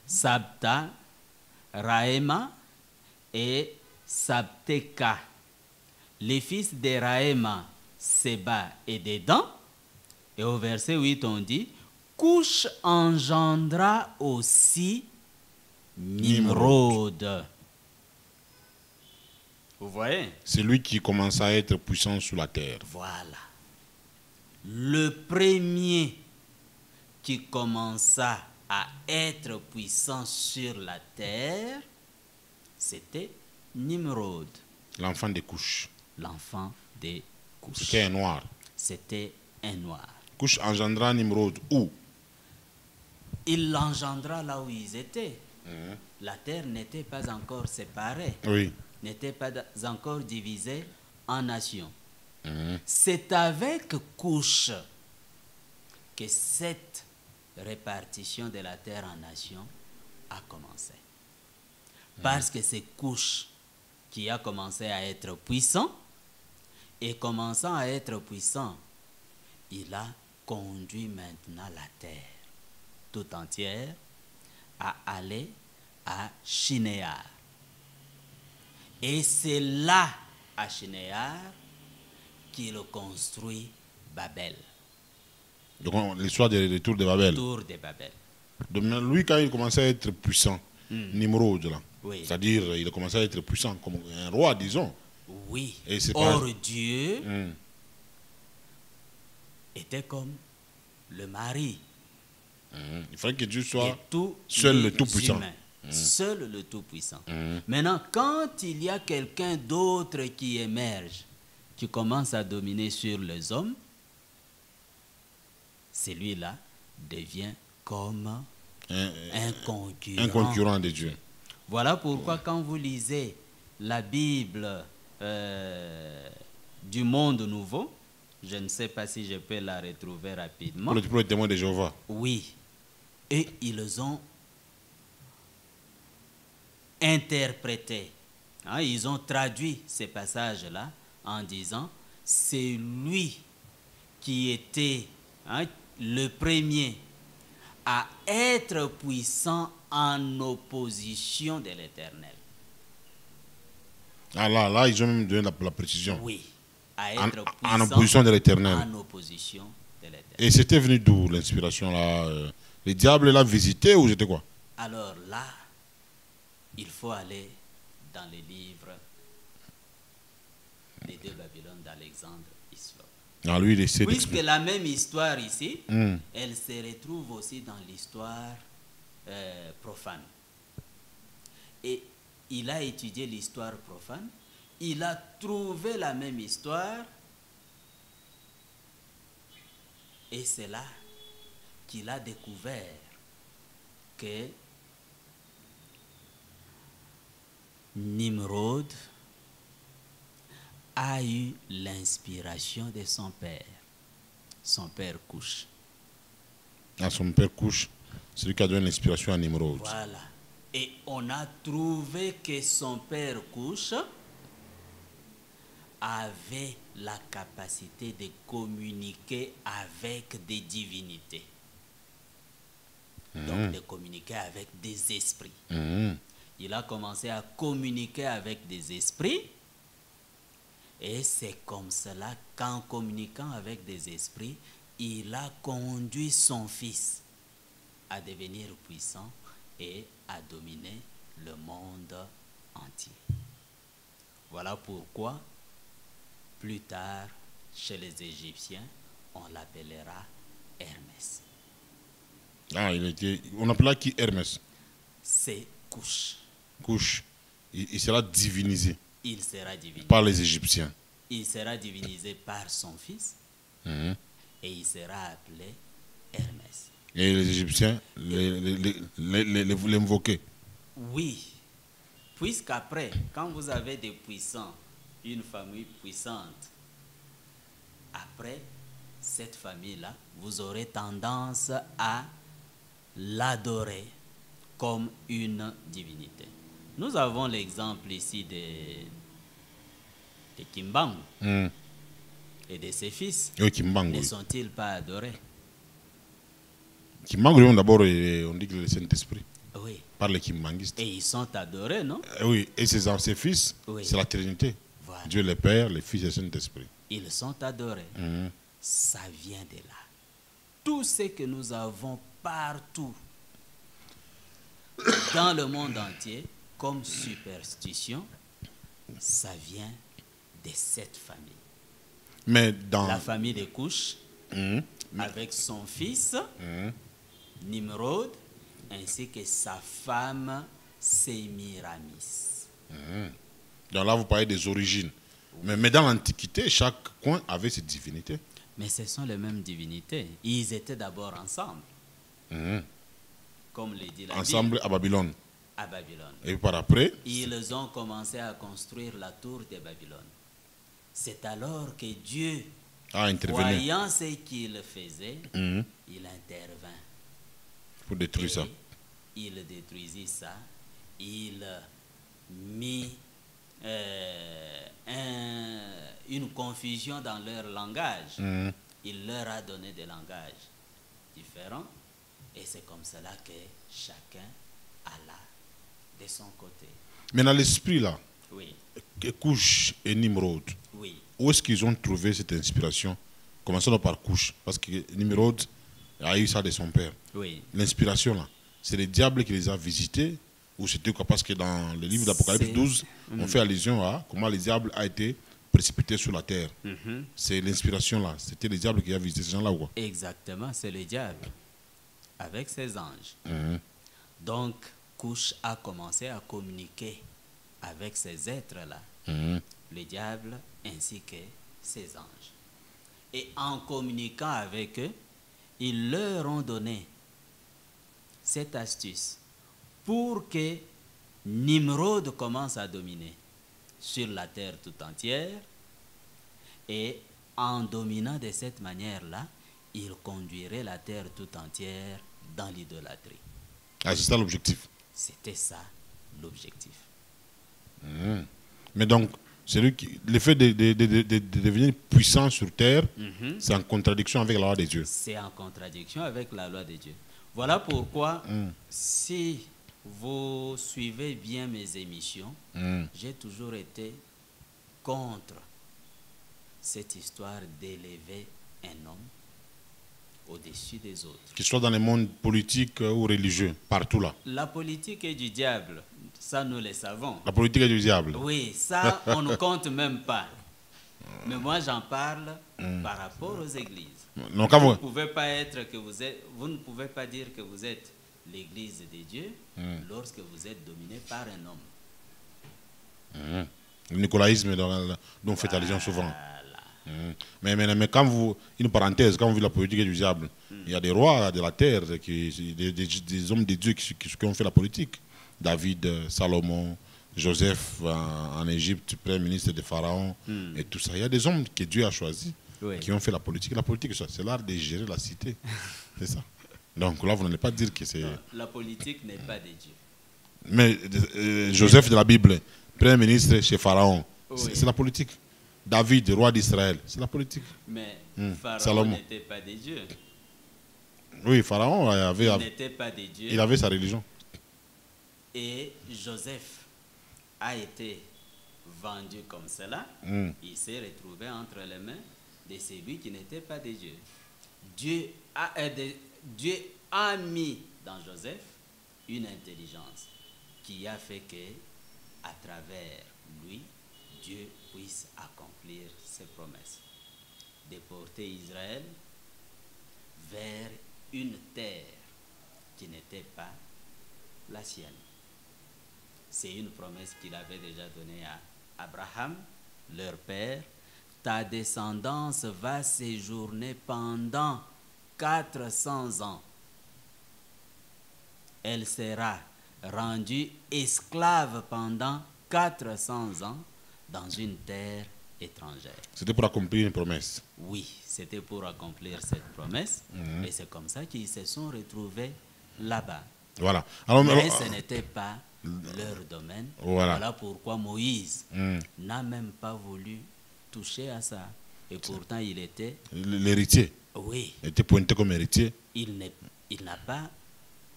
S2: Sabta, Raema et Sabteka. Les fils de Raema, Seba et Dédan. Et au verset 8, on dit, Cush engendra aussi Nimrod. Vous voyez?
S1: C'est lui qui commença à être puissant sur la terre.
S2: Voilà. Le premier qui commença à être puissant sur la terre, c'était Nimrod.
S1: L'enfant de Cush.
S2: L'enfant de Cush.
S1: C'était un noir.
S2: C'était un noir.
S1: Cush engendra Nimrod où?
S2: Il l'engendra là où ils étaient. La terre n'était pas encore séparée.
S1: Oui.
S2: N'était pas encore divisée en nations. C'est avec Cush que cette répartition de la terre en nations a commencé. Parce que c'est Cush qui a commencé à être puissant, et commençant à être puissant, il a conduit maintenant la terre tout entière à aller à Shinéar. Et c'est là, à Shinéar, qu'il construit Babel.
S1: Donc l'histoire du tour de Babel.
S2: Tour de Babel.
S1: Donc lui, quand il commençait à être puissant, Nimrod, là,
S2: oui.
S1: c'est-à-dire il a commencé à être puissant comme un roi, disons.
S2: Oui.
S1: Et
S2: or Dieu était comme le mari.
S1: Il fallait que Dieu soit
S2: seul
S1: le Tout-Puissant.
S2: Seul le Tout-Puissant. Maintenant, quand il y a quelqu'un d'autre qui émerge, qui commence à dominer sur les hommes, celui-là devient comme un
S1: un concurrent de Dieu.
S2: Voilà pourquoi quand vous lisez la Bible du monde nouveau, je ne sais pas si je peux la retrouver rapidement.
S1: Pour les témoins de Jéhovah.
S2: Oui. Et ils ont interprété, hein, ils ont traduit ces passages-là en disant, c'est lui qui était, hein, le premier à être puissant en opposition de l'Éternel.
S1: Ah là, ils ont même donné la précision.
S2: Oui, à être puissant
S1: En opposition de l'Éternel.
S2: en opposition de l'Éternel.
S1: Et c'était venu d'où l'inspiration là Le diable l'a visité ou c'était quoi?
S2: Alors là, il faut aller dans les livres des deux Babylone d'Alexandre Hislop.
S1: Ah, lui, il essaie
S2: Puisque
S1: d'expliquer.
S2: la même histoire ici, elle se retrouve aussi dans l'histoire profane. Et il a étudié l'histoire profane, il a trouvé la même histoire, et c'est là qu'il a découvert que Nimrod a eu l'inspiration de son père Couche.
S1: Ah, son père Couche, celui qui a donné l'inspiration à Nimrod.
S2: Voilà. Et on a trouvé que son père Couche avait la capacité de communiquer avec des divinités. Donc de communiquer avec des esprits. Il a commencé à communiquer avec des esprits. Et c'est comme cela qu'en communiquant avec des esprits, il a conduit son fils à devenir puissant et à dominer le monde entier. Voilà pourquoi, plus tard, chez les Égyptiens, on l'appellera Hermès.
S1: Ah, on appela qui Hermès?
S2: C'est Couche.
S1: Couche. Il sera divinisé
S2: Il sera divinisé.
S1: par les Égyptiens.
S2: Il sera divinisé par son fils et il sera appelé Hermès.
S1: Et les Égyptiens l'invoquaient.
S2: Oui, puisqu'après, quand vous avez des puissants, une famille puissante, après cette famille-là, vous aurez tendance à l'adorer comme une divinité. Nous avons l'exemple ici de Kimbangu et de ses fils.
S1: Oui, Kimbangu.
S2: Ne sont-ils pas adorés?
S1: Kimbangu, d'abord, on dit que le Saint-Esprit.
S2: Oui.
S1: Par les Kimbanguistes.
S2: Et ils sont adorés, non?
S1: Oui, et ses fils,
S2: Oui.
S1: c'est la Trinité.
S2: Voilà.
S1: Dieu le Père, le Fils et le Saint-Esprit.
S2: Ils sont adorés. Ça vient de là. Tout ce que nous avons partout dans le monde entier comme superstition, ça vient de cette famille.
S1: Mais dans...
S2: La famille de Couche, avec son fils, Nimrod, ainsi que sa femme, Sémiramis.
S1: Donc là, vous parlez des origines. Mais dans l'Antiquité, chaque coin avait ses divinités.
S2: Mais ce sont les mêmes divinités. Ils étaient d'abord ensemble. Comme le dit la
S1: Ensemble
S2: Bible,
S1: à Babylone.
S2: à Babylone.
S1: Et par après,
S2: Ils ont commencé à construire la tour de Babylone. C'est alors que Dieu,
S1: à intervenir
S2: voyant ce qu'il faisait, il intervint.
S1: pour détruire ça.
S2: Il détruisit ça. Il mit une confusion dans leur langage. Il leur a donné des langages différents. Et c'est comme cela que chacun alla de son côté.
S1: Mais dans l'esprit là,
S2: Oui,
S1: Couche et Nimrod,
S2: oui.
S1: où est-ce qu'ils ont trouvé cette inspiration? Commençons par Couche, parce que Nimrod a eu ça de son père.
S2: Oui.
S1: L'inspiration là, c'est le diable qui les a visités, ou c'était quoi? Parce que dans le livre d'Apocalypse 12, on fait allusion à comment le diable a été précipité sur la terre. C'est l'inspiration là, c'était le diable qui a visité ces gens-là ou quoi?
S2: Exactement, c'est le diable avec ses anges. Donc, Couche a commencé à communiquer avec ces êtres-là, le diable ainsi que ses anges. Et en communiquant avec eux, ils leur ont donné cette astuce pour que Nimrod commence à dominer sur la terre tout entière, et en dominant de cette manière-là, il conduirait la terre tout entière dans l'idolâtrie.
S1: Ah, c'est ça l'objectif.
S2: C'était ça l'objectif.
S1: Mais donc, le fait de devenir puissant sur terre, c'est en contradiction avec la loi de Dieu.
S2: C'est en contradiction avec la loi de Dieu. Voilà pourquoi, si vous suivez bien mes émissions, j'ai toujours été contre cette histoire d'élever un homme au-dessus des autres.
S1: Qu'il soit dans le monde politique ou religieux, partout là.
S2: La politique est du diable, ça nous le savons.
S1: La politique est du diable.
S2: Oui, ça on ne compte même pas. Mais moi j'en parle par rapport aux églises.
S1: Non, quand
S2: Vous
S1: vous...
S2: ne pouvez pas être que vous ne pouvez pas dire que vous êtes l'église de Dieu lorsque vous êtes dominé par un homme.
S1: Le nicolaïsme dont on fait allusion souvent. Mais quand vous, une parenthèse, quand vous voyez la politique du diable, il y a des rois de la terre, des hommes de Dieu qui ont fait la politique. David, Salomon, Joseph en Égypte, premier ministre de Pharaon, et tout ça. Il y a des hommes que Dieu a choisis qui ont fait la politique. La politique, c'est l'art de gérer la cité. C'est ça. Donc là, vous n'allez pas dire que c'est...
S2: La politique n'est pas de Dieu.
S1: Mais Joseph de la Bible, premier ministre chez Pharaon, c'est la politique. David, roi d'Israël, c'est la politique.
S2: Mais Pharaon
S1: Salomon
S2: n'était pas de Dieu.
S1: Oui, Pharaon
S2: n'était pas de Dieu.
S1: Il avait sa religion.
S2: Et Joseph a été vendu comme cela. Il s'est retrouvé entre les mains de celui qui n'était pas de Dieu. Dieu a mis dans Joseph une intelligence qui a fait que, à travers lui, Dieu puisse accomplir ses promesses, de porter Israël vers une terre qui n'était pas la sienne. C'est une promesse qu'il avait déjà donnée à Abraham, leur père. Ta descendance va séjourner pendant 400 ans. Elle sera rendue esclave pendant 400 ans dans une terre étrangère.
S1: C'était pour accomplir une promesse.
S2: Oui, c'était pour accomplir cette promesse. Et c'est comme ça qu'ils se sont retrouvés là-bas.
S1: Voilà.
S2: Mais ce n'était pas leur domaine. Voilà pourquoi Moïse n'a même pas voulu toucher à ça. Et pourtant, il était...
S1: L'héritier.
S2: Oui.
S1: Il était pointé comme héritier.
S2: Il n'a pas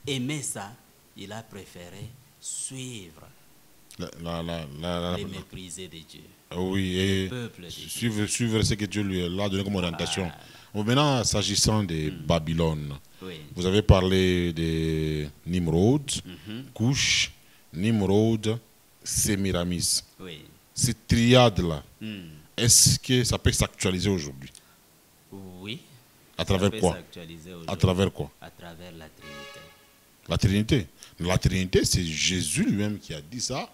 S2: aimé ça. Il a préféré suivre les méprisés de Dieu.
S1: Oui, et suivre ce que Dieu lui a donné comme orientation. Bon, maintenant, s'agissant de Babylone, vous avez parlé de Nimrod, Cush, Nimrod, Sémiramis. Cette triade-là, est-ce que ça peut s'actualiser aujourd'hui?
S2: Oui.
S1: À travers quoi? À travers quoi?
S2: À travers la Trinité.
S1: La Trinité. La Trinité, c'est Jésus lui-même qui a dit ça.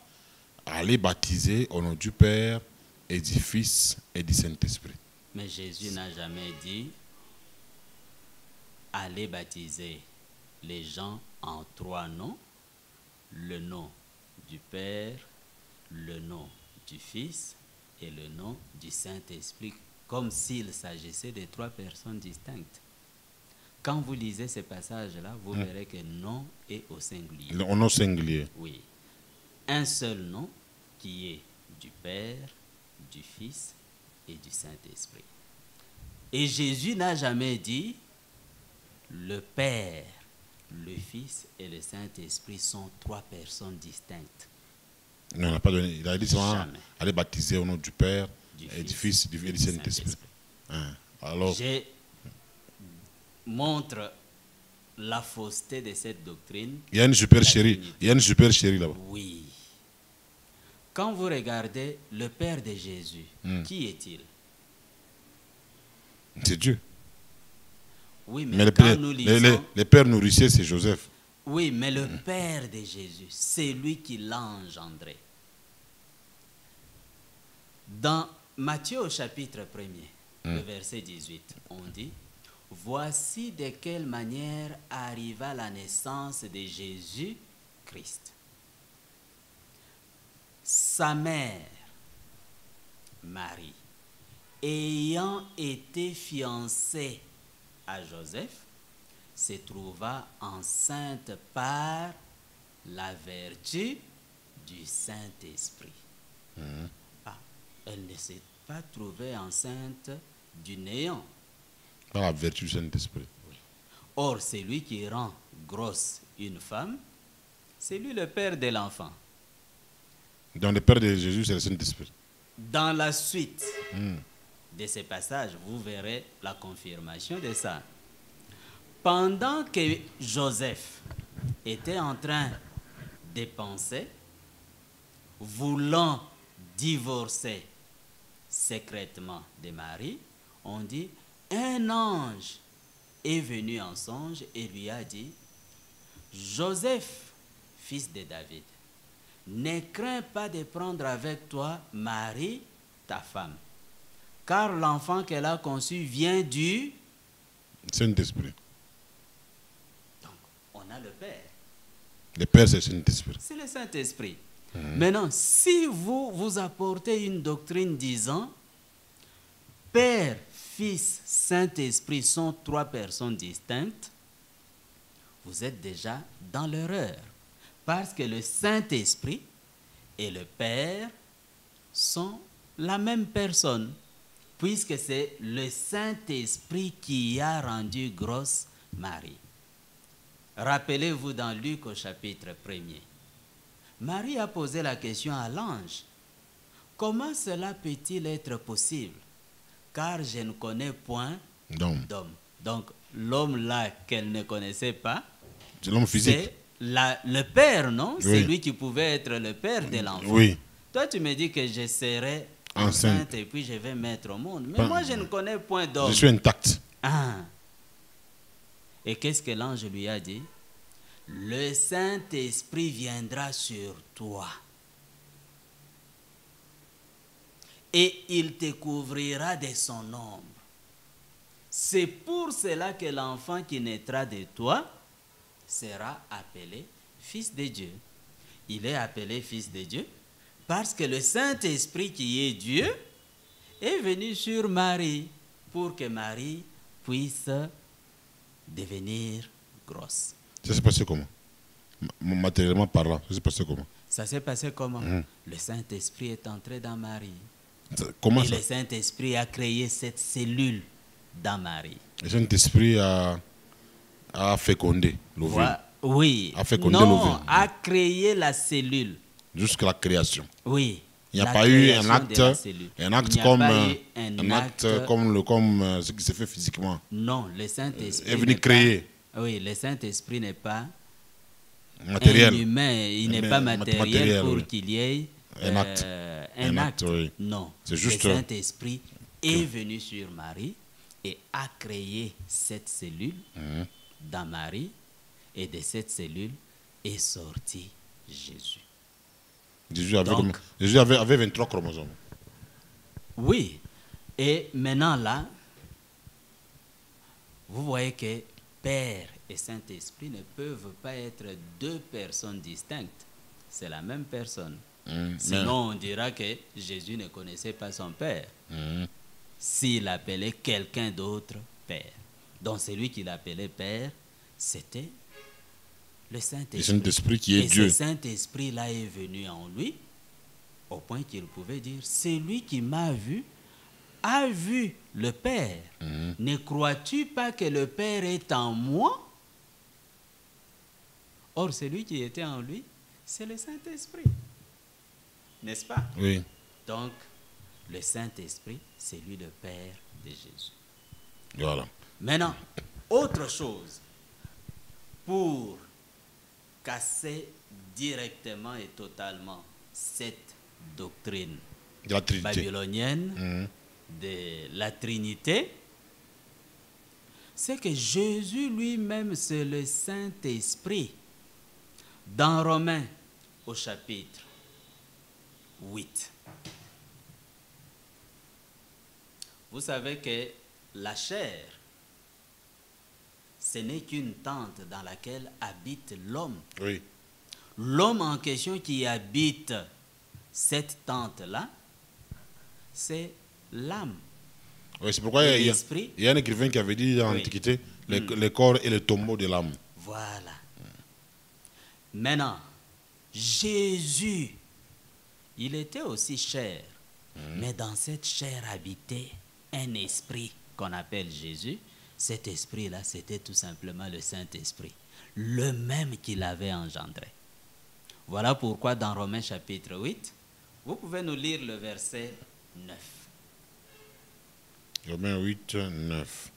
S1: Allez baptiser au nom du Père et du Fils et du Saint-Esprit.
S2: Mais Jésus n'a jamais dit allez baptiser les gens en 3 noms. Le nom du Père, le nom du Fils et le nom du Saint-Esprit, comme s'il s'agissait de 3 personnes distinctes. Quand vous lisez ces passages-là, vous verrez que nom est au singulier.
S1: Au nom singulier.
S2: Oui. Un seul nom qui est du Père, du Fils et du Saint-Esprit. Et Jésus n'a jamais dit le Père, le Fils et le Saint-Esprit sont 3 personnes distinctes.
S1: Non, il n'a pas donné. Il a dit seulement allez baptiser au nom du Père, et du Fils et du Saint-Esprit. Alors,
S2: je montre la fausseté de cette doctrine.
S1: Il y a une supercherie. Il y a une supercherie là-bas.
S2: Oui. Quand vous regardez le Père de Jésus, qui est-il?
S1: C'est Dieu.
S2: Oui, mais quand nous lisons...
S1: le Père nourricier, c'est Joseph.
S2: Oui, mais le Père de Jésus, c'est lui qui l'a engendré. Dans Matthieu au chapitre 1er, le verset 18, on dit: voici de quelle manière arriva la naissance de Jésus-Christ. Sa mère, Marie, ayant été fiancée à Joseph, se trouva enceinte par la vertu du Saint-Esprit. Ah, elle ne s'est pas trouvée enceinte du néant.
S1: Par la vertu du Saint-Esprit.
S2: Oui. Or, celui qui rend grosse une femme, c'est lui le père de l'enfant.
S1: Donc le Père de Jésus, c'est le Saint-Esprit.
S2: Dans la suite de ces passages, vous verrez la confirmation de ça. Pendant que Joseph était en train de penser, voulant divorcer secrètement de Marie, on dit, un ange est venu en songe et lui a dit, Joseph, fils de David, ne crains pas de prendre avec toi Marie, ta femme, car l'enfant qu'elle a conçu vient du...
S1: Saint-Esprit.
S2: Donc, on a le Père.
S1: Le Père, c'est le Saint-Esprit.
S2: C'est le Saint-Esprit. Maintenant, si vous apportez une doctrine disant Père, Fils, Saint-Esprit sont trois personnes distinctes, vous êtes déjà dans l'erreur. Parce que le Saint-Esprit et le Père sont la même personne, puisque c'est le Saint-Esprit qui a rendu grosse Marie. Rappelez-vous dans Luc au chapitre 1er, Marie a posé la question à l'ange. Comment cela peut-il être possible? Car je ne connais point d'homme. Donc, l'homme là qu'elle ne connaissait pas,
S1: c'est l'homme physique.
S2: C'est le père, non?
S1: Oui.
S2: C'est lui qui pouvait être le père de l'enfant.
S1: Oui.
S2: Toi, tu me dis que je serai
S1: Enceinte.
S2: enceinte et puis je vais mettre au monde. Mais moi, je ne connais point d'homme.
S1: Je suis intact.
S2: Ah. Et qu'est-ce que l'ange lui a dit? Le Saint-Esprit viendra sur toi. Et il te couvrira de son ombre. C'est pour cela que l'enfant qui naîtra de toi sera appelé fils de Dieu. Il est appelé fils de Dieu parce que le Saint-Esprit qui est Dieu est venu sur Marie pour que Marie puisse devenir grosse.
S1: Ça s'est passé comment? Matériellement parlant, ça s'est passé comment?
S2: Ça s'est passé comment? Le Saint-Esprit est entré dans Marie.
S1: Comment
S2: Et
S1: ça?
S2: le Saint-Esprit a créé cette cellule dans Marie.
S1: Le Saint-Esprit a fécondé l'ovule.
S2: Oui.
S1: A fécondé
S2: non,
S1: l'ovule.
S2: a créé la cellule.
S1: Jusqu'à la création.
S2: Oui.
S1: Il n'y a
S2: la
S1: pas eu
S2: création
S1: un
S2: de
S1: acte,
S2: la cellule.
S1: un acte
S2: Il n'y a
S1: comme,
S2: pas eu un acte
S1: comme ce qui se fait physiquement.
S2: Non, le Saint-Esprit
S1: Est venu créer.
S2: Oui, le Saint-Esprit n'est pas
S1: Matériel.
S2: un humain, il n'est
S1: Mais
S2: pas matériel
S1: matériel,
S2: pour
S1: oui.
S2: qu'il y ait
S1: Un acte.
S2: un acte.
S1: Oui.
S2: Non,
S1: C'est juste
S2: le Saint-Esprit est venu sur Marie et a créé cette cellule dans Marie, et de cette cellule est sorti Jésus.
S1: Jésus avait,
S2: Donc,
S1: Jésus avait 23 chromosomes.
S2: Oui, et maintenant là, vous voyez que Père et Saint-Esprit ne peuvent pas être deux personnes distinctes. C'est la même personne. Sinon, on dira que Jésus ne connaissait pas son Père. S'il appelait quelqu'un d'autre Père. Donc celui qu'il appelait Père, c'était le Saint-Esprit.
S1: Le Saint-Esprit qui est
S2: et
S1: Dieu.
S2: ce Saint-Esprit-là est venu en lui, au point qu'il pouvait dire, celui qui m'a vu, a vu le Père. Ne crois-tu pas que le Père est en moi? Or, celui qui était en lui, c'est le Saint-Esprit. N'est-ce pas?
S1: Oui.
S2: Donc, le Saint-Esprit, c'est lui le Père de Jésus.
S1: Voilà.
S2: Maintenant, autre chose, pour casser directement et totalement cette doctrine
S1: De la Trinité.
S2: babylonienne de la Trinité, c'est que Jésus lui-même, c'est le Saint-Esprit. Dans Romains, au chapitre 8, vous savez que la chair ce n'est qu'une tente dans laquelle habite l'homme.
S1: Oui.
S2: L'homme en question qui habite cette tente-là, c'est l'âme.
S1: Oui, c'est pourquoi il y a un écrivain qui avait dit dans l'Antiquité, les corps et le tombeau de l'âme.
S2: Voilà. Maintenant, Jésus, il était aussi chair, mais dans cette chair habitait un esprit qu'on appelle Jésus. Cet esprit-là, c'était tout simplement le Saint-Esprit, le même qui l'avait engendré. Voilà pourquoi dans Romains chapitre 8, vous pouvez nous lire le verset 9.
S1: Romains 8, 9.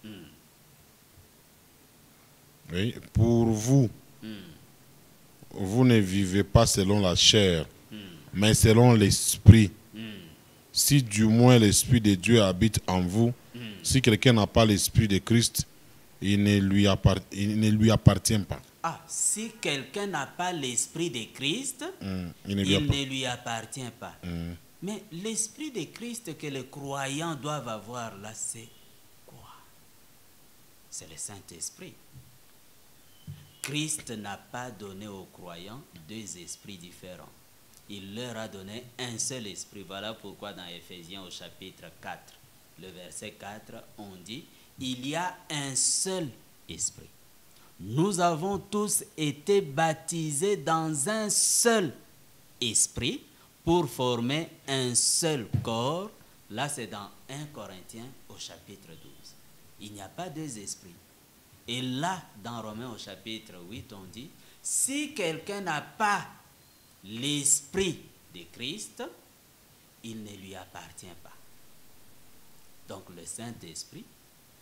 S1: Oui, pour vous, vous ne vivez pas selon la chair, mais selon l'esprit. Si du moins l'esprit de Dieu habite en vous, si quelqu'un n'a pas l'esprit de Christ, il ne lui appartient pas.
S2: Ah, si quelqu'un n'a pas l'esprit de Christ, il ne lui appartient pas. Mais l'esprit de Christ que les croyants doivent avoir là, c'est quoi? C'est le Saint-Esprit. Christ n'a pas donné aux croyants deux esprits différents. Il leur a donné un seul esprit. Voilà pourquoi dans Éphésiens au chapitre 4, le verset 4, on dit, il y a un seul esprit. Nous avons tous été baptisés dans un seul esprit pour former un seul corps. Là, c'est dans 1 Corinthiens au chapitre 12. Il n'y a pas deux esprits. Et là, dans Romains au chapitre 8, on dit, si quelqu'un n'a pas l'esprit de Christ, il ne lui appartient pas. Donc le Saint-Esprit,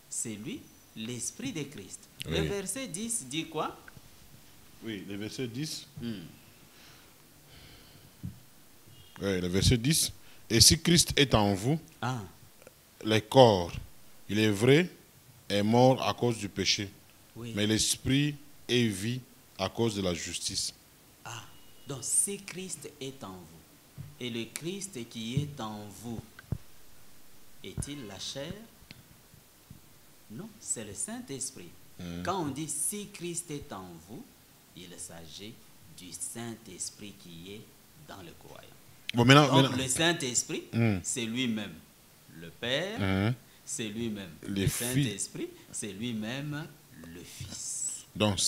S2: c'est lui, l'Esprit de Christ. Oui. Le verset 10 dit quoi?
S1: Oui, le verset 10. Oui, le verset 10. Et si Christ est en vous, le corps, il est vrai, est mort à cause du péché. Oui. Mais l'esprit est vie à cause de la justice.
S2: Ah, donc si Christ est en vous, et le Christ qui est en vous, est-il la chair? Non, c'est le Saint-Esprit. Quand on dit si Christ est en vous, il s'agit du Saint-Esprit qui est dans le croyant.
S1: Bon,
S2: donc le Saint-Esprit, c'est lui-même le Père, c'est lui-même le Saint-Esprit, c'est lui-même le Fils.
S1: Donc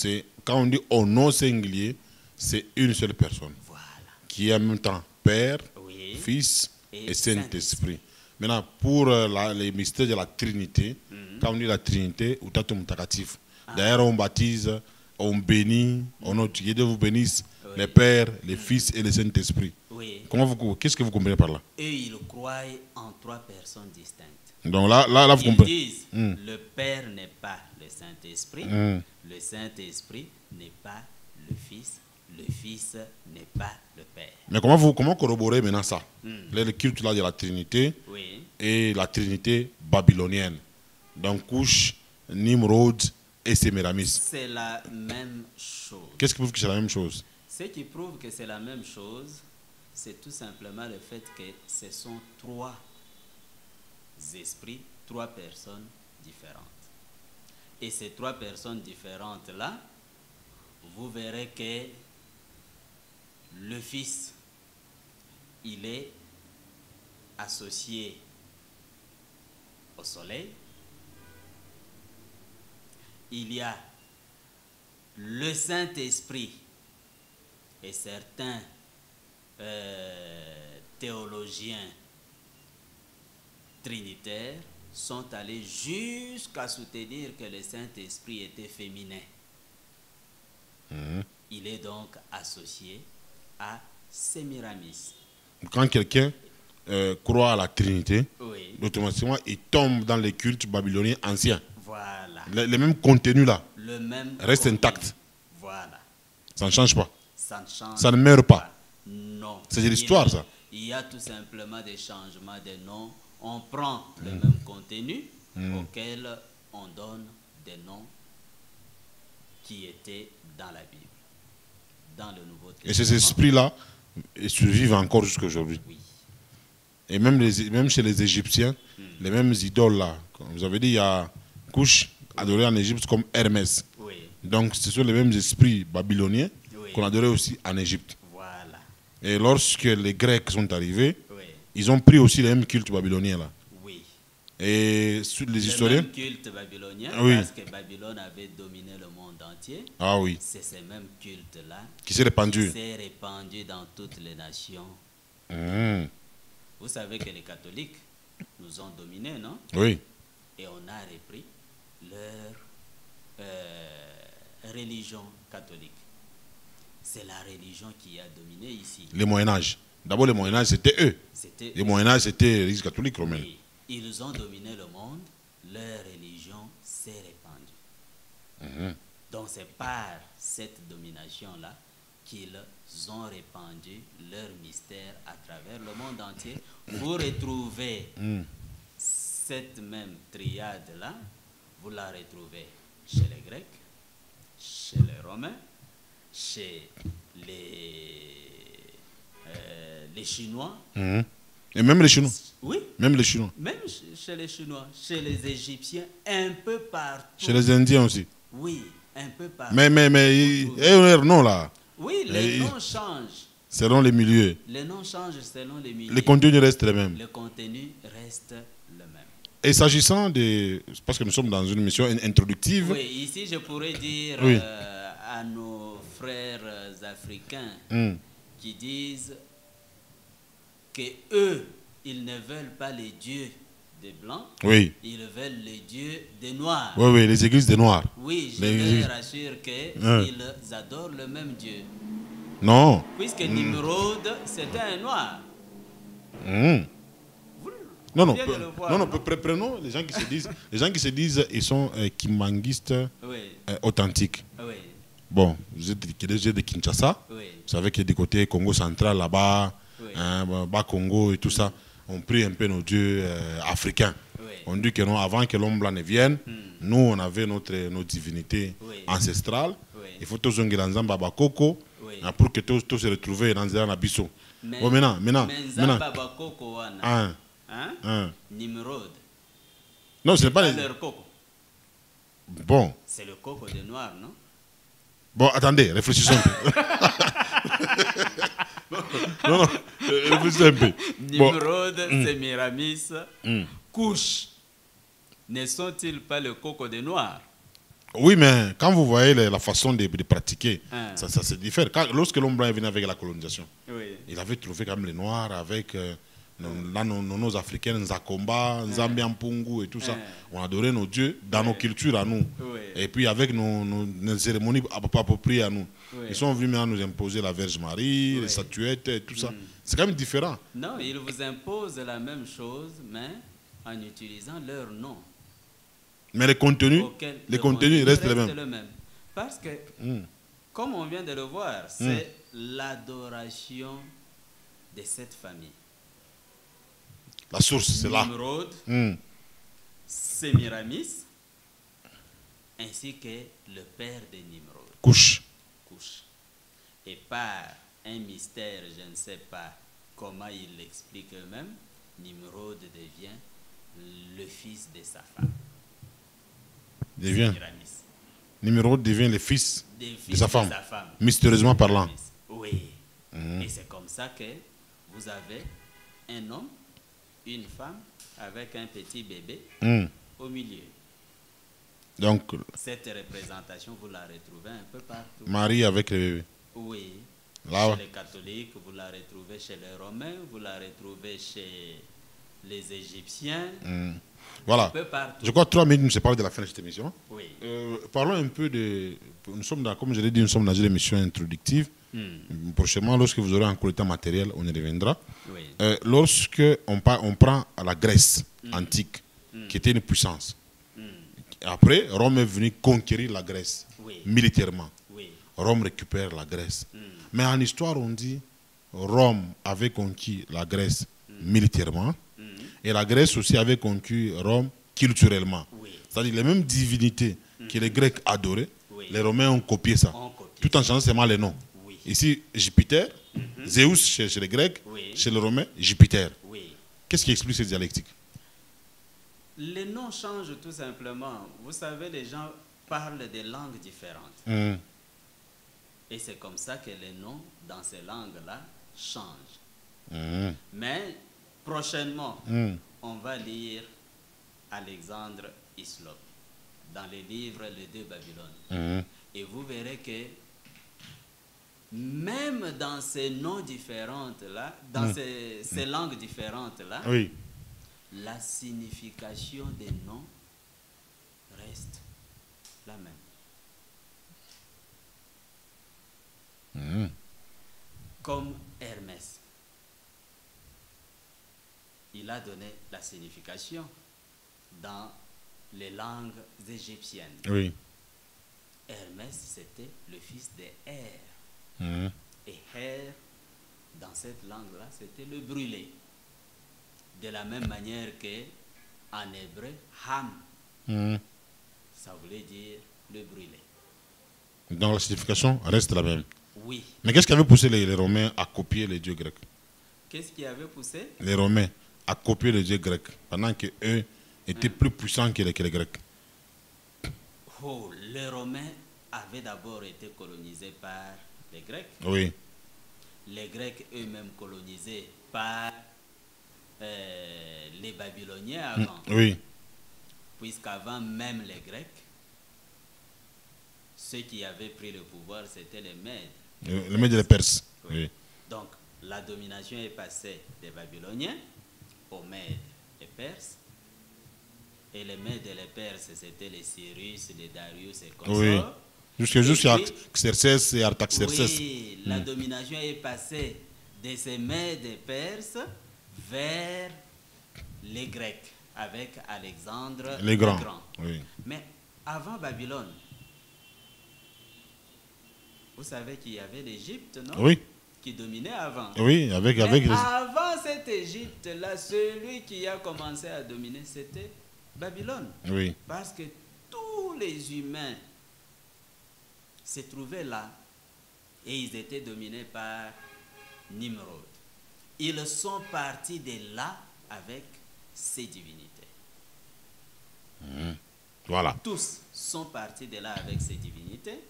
S1: quand on dit au nom singulier, c'est une seule personne.
S2: Voilà.
S1: Qui est en même temps Père, Fils et Saint-Esprit. Maintenant, pour les mystères de la Trinité, quand on dit la Trinité, ou Tatum Takatif, d'ailleurs on baptise, on bénit, Dieu vous bénisse, les Pères, les Fils et le Saint-Esprit.
S2: Oui.
S1: Qu'est-ce que vous comprenez par là?
S2: Et ils croient en trois personnes distinctes.
S1: Donc là vous comprenez.
S2: Ils disent, le Père n'est pas le Saint-Esprit, le Saint-Esprit n'est pas le Fils n'est pas le Père.
S1: Mais comment corroborer maintenant ça? Le culte là de la Trinité et la Trinité babylonienne. Donc Cush, Nimrod et Sémiramis.
S2: C'est la même chose.
S1: Qu'est-ce qui prouve que c'est la même chose?
S2: Ce qui prouve que c'est la même chose, c'est tout simplement le fait que ce sont trois esprits, trois personnes différentes. Et ces trois personnes différentes-là, vous verrez que le Fils, il est associé au soleil. Il y a le Saint-Esprit et certains théologiens trinitaires sont allés jusqu'à soutenir que le Saint-Esprit était féminin. Il est donc associé à Sémiramis.
S1: Quand quelqu'un croit à la Trinité, automatiquement il tombe dans les cultes babyloniens anciens.
S2: Voilà.
S1: Le même contenu là reste intact.
S2: Voilà.
S1: Ça ne change pas.
S2: Ça ne change
S1: ça ne meurt pas.
S2: Non.
S1: C'est de l'histoire ça.
S2: Il y a tout simplement des changements de noms. On prend le même contenu auquel on donne des noms qui étaient dans la Bible, dans le Nouveau Testament.
S1: Et ces esprits-là survivent encore jusqu'à aujourd'hui.
S2: Oui.
S1: Et même chez les Égyptiens, les mêmes idoles là. Comme vous avez dit, il y a Cush adoré en Égypte comme Hermès. Donc ce sont les mêmes esprits babyloniens
S2: Oui.
S1: qu'on adorait aussi en Égypte.
S2: Voilà.
S1: Et lorsque les Grecs sont arrivés,
S2: Oui.
S1: ils ont pris aussi les mêmes cultes babyloniens là.
S2: Oui.
S1: Et les
S2: Le
S1: historiens...
S2: même culte babylonien,
S1: Oui.
S2: parce que Babylone avait dominé le monde entier.
S1: Ah oui,
S2: C'est ces mêmes cultes-là
S1: qui s'est répandu.
S2: qui s'est répandu dans toutes les nations.
S1: Mhm.
S2: Vous savez que les catholiques nous ont dominés, non?
S1: Oui,
S2: Et on a repris leur religion catholique. C'est la religion qui a dominé ici.
S1: le Moyen-Âge. D'abord, le Moyen-Âge, c'était eux.
S2: C'était
S1: Le Moyen-Âge, c'était l'Église catholique romaine.
S2: oui, ils ont dominé le monde, leur religion s'est répandue.
S1: Mhm.
S2: Donc c'est par cette domination-là qu'ils ont répandu leur mystère à travers le monde entier. Vous retrouvez
S1: Mhm.
S2: cette même triade-là, vous la retrouvez chez les Grecs, chez les Romains, chez les Chinois.
S1: Mhm. Et même les Chinois.
S2: Oui,
S1: Même les Chinois.
S2: même chez les Chinois, chez les Égyptiens, un peu partout.
S1: Chez les Indiens aussi.
S2: Oui, un peu partout.
S1: Mais non là,
S2: Oui, les noms changent.
S1: selon les milieux.
S2: Les noms changent selon les milieux.
S1: Les contenus restent les mêmes.
S2: Le contenu reste le même.
S1: Et s'agissant des... Parce que nous sommes dans une mission introductive.
S2: Oui, ici je pourrais dire
S1: Oui.
S2: à nos frères africains
S1: Mhm.
S2: qui disent que eux, ils ne veulent pas les dieux des blancs,
S1: Oui.
S2: ils veulent les dieux des noirs.
S1: Oui, oui, les églises des Noirs.
S2: Oui, je
S1: Les-
S2: leur assure qu'ils
S1: Hein.
S2: adorent le même Dieu.
S1: Non.
S2: Puisque Nimrod, c'était un noir.
S1: Mhm.
S2: Vous-
S1: Non, non,
S2: Viens de le voir,
S1: non, non,
S2: non?
S1: prenons les gens qui se disent, ils sont kimanguistes
S2: Oui,
S1: authentiques.
S2: oui,
S1: Bon, vous êtes de Kinshasa,
S2: oui,
S1: vous savez que du côté Congo central là-bas,
S2: Oui.
S1: bas Congo et tout ça, on prie un peu nos dieux africains.
S2: oui.
S1: On dit que non, avant que l'homme blanc ne vienne, nous on avait nos divinités
S2: Oui.
S1: ancestrales.
S2: Oui.
S1: Il faut tous zongi dans Nzamba Bakoko
S2: Oui.
S1: pour que tous se retrouvent dans Nzamba Nabiso.
S2: Mais-
S1: Oh, maintenant,
S2: mais Nzamba Bakoko wana,
S1: hein,
S2: hein?
S1: hein.
S2: Nimrod,
S1: Non, ce n'est pas
S2: pas
S1: les...
S2: leur coco.
S1: Bon.
S2: C'est le coco des noirs, non?
S1: Bon, attendez, réfléchissons un peu. non, non, réfléchissez un peu. Bon,
S2: Nimrod, Sémiramis,
S1: Mm.
S2: Couche. Ne sont-ils pas le coco des noirs?
S1: oui, mais quand vous voyez la façon de pratiquer,
S2: Hein.
S1: ça se diffère. Lorsque l'homme blanc est venu avec la colonisation,
S2: Oui.
S1: il avait trouvé quand même les Noirs avec nos Africains, Nzakomba, Nzambian Pungu et tout ça.
S2: Hein.
S1: On adorait nos dieux dans nos cultures à nous.
S2: Oui.
S1: Et puis avec nos cérémonies appropriées à nous.
S2: Oui.
S1: Ils sont venus maintenant nous imposer la Vierge Marie, les statuettes et tout ça. C'est quand même différent.
S2: Non, ils vous imposent la même chose, mais en utilisant leur nom.
S1: Mais les contenus,
S2: auquel
S1: les
S2: le
S1: contenus
S2: contenu
S1: restent les
S2: reste
S1: mêmes.
S2: le même. Parce que,
S1: Mm.
S2: comme on vient de le voir, c'est l'adoration de cette famille.
S1: La source, c'est là.
S2: Nimrod,
S1: Mm.
S2: Sémiramis, ainsi que le père de Nimrod,
S1: Couche.
S2: Couche. Et par un mystère, je ne sais pas comment il l'explique eux-mêmes, Nimrod devient le fils de sa femme,
S1: Devient.
S2: Sémiramis.
S1: Nimrod devient le fils
S2: Des
S1: de
S2: fils
S1: sa femme. Mystérieusement parlant.
S2: Oui.
S1: Mhm.
S2: Et c'est comme ça que vous avez un homme, une femme avec un petit bébé
S1: Mm.
S2: au milieu.
S1: Donc,
S2: Cette représentation, vous la retrouvez un peu partout.
S1: Marie avec le bébé.
S2: Oui.
S1: Là,
S2: Chez les catholiques, vous la retrouvez chez les Romains, vous la retrouvez chez les Égyptiens,
S1: mm. Voilà.
S2: un peu partout.
S1: Je crois que 3 minutes nous séparent de la fin de cette émission.
S2: Oui.
S1: Parlons un peu de... Nous sommes dans, comme je l'ai dit, nous sommes dans une émission introductive. Prochainement, lorsque vous aurez encore le temps matériel, on y reviendra.
S2: Oui.
S1: Lorsque on prend à la Grèce antique, qui était une puissance. Après, Rome est venu conquérir la Grèce
S2: Oui.
S1: militairement.
S2: Oui.
S1: Rome récupère la Grèce. Mais en histoire, on dit Rome avait conquis la Grèce militairement et la Grèce aussi avait conquis Rome culturellement.
S2: Oui.
S1: C'est-à-dire les mêmes divinités que les Grecs adoraient,
S2: Oui.
S1: les Romains ont copié ça,
S2: On copie.
S1: tout en changeant seulement les noms.
S2: Oui.
S1: Ici, Jupiter, Zeus chez les Grecs,
S2: Oui.
S1: chez les Romains, Jupiter.
S2: Oui.
S1: Qu'est-ce qui explique cette dialectique?
S2: Les noms changent tout simplement. Vous savez, les gens parlent des langues différentes. Et c'est comme ça que les noms dans ces langues-là changent. Mais prochainement, on va lire Alexandre Hislop dans le livre Les Deux Babylones. Et vous verrez que même dans ces noms différentes-là, dans ces langues différentes-là,
S1: Oui.
S2: la signification des noms reste la même. Comme Hermès, il a donné la signification dans les langues égyptiennes.
S1: Oui.
S2: Hermès, c'était le fils de Her. Et Her, dans cette langue-là, c'était le brûlé. De la même manière que en hébreu, Ham, ça voulait dire le brûlé.
S1: Donc la signification reste la même.
S2: Oui.
S1: Mais qu'est-ce qui avait poussé les Romains à copier les dieux grecs?
S2: Qu'est-ce qui avait poussé?
S1: Les Romains à copier les dieux grecs, pendant qu'eux étaient plus puissants que les Grecs.
S2: Oh, les Romains avaient d'abord été colonisés par les Grecs.
S1: Oui.
S2: Les Grecs eux-mêmes colonisés par les Babyloniens avant.
S1: Oui.
S2: Puisqu'avant même les Grecs, ceux qui avaient pris le pouvoir, c'était les Mèdes.
S1: Les Mèdes et les Perses. Oui.
S2: Donc, la domination est passée des Babyloniens aux Mèdes et Perses. Et les Mèdes et les Perses, c'était les Cyrus, les Darius et consorts.
S1: Oui. Jusqu'à
S2: puis,
S1: Xerxès et Artaxerxès.
S2: Oui, la domination est passée de ces Mèdes et Perses vers les Grecs, avec Alexandre
S1: Les Grands. Oui.
S2: Mais avant Babylone, vous savez qu'il y avait l'Égypte, non?
S1: Oui.
S2: Qui dominait avant.
S1: Oui, avec
S2: avant cette Égypte-là, celui qui a commencé à dominer, c'était Babylone.
S1: Oui.
S2: Parce que tous les humains se trouvaient là et ils étaient dominés par Nimrod. Ils sont partis de là avec ses divinités.
S1: Voilà.
S2: Tous sont partis de là avec ses divinités.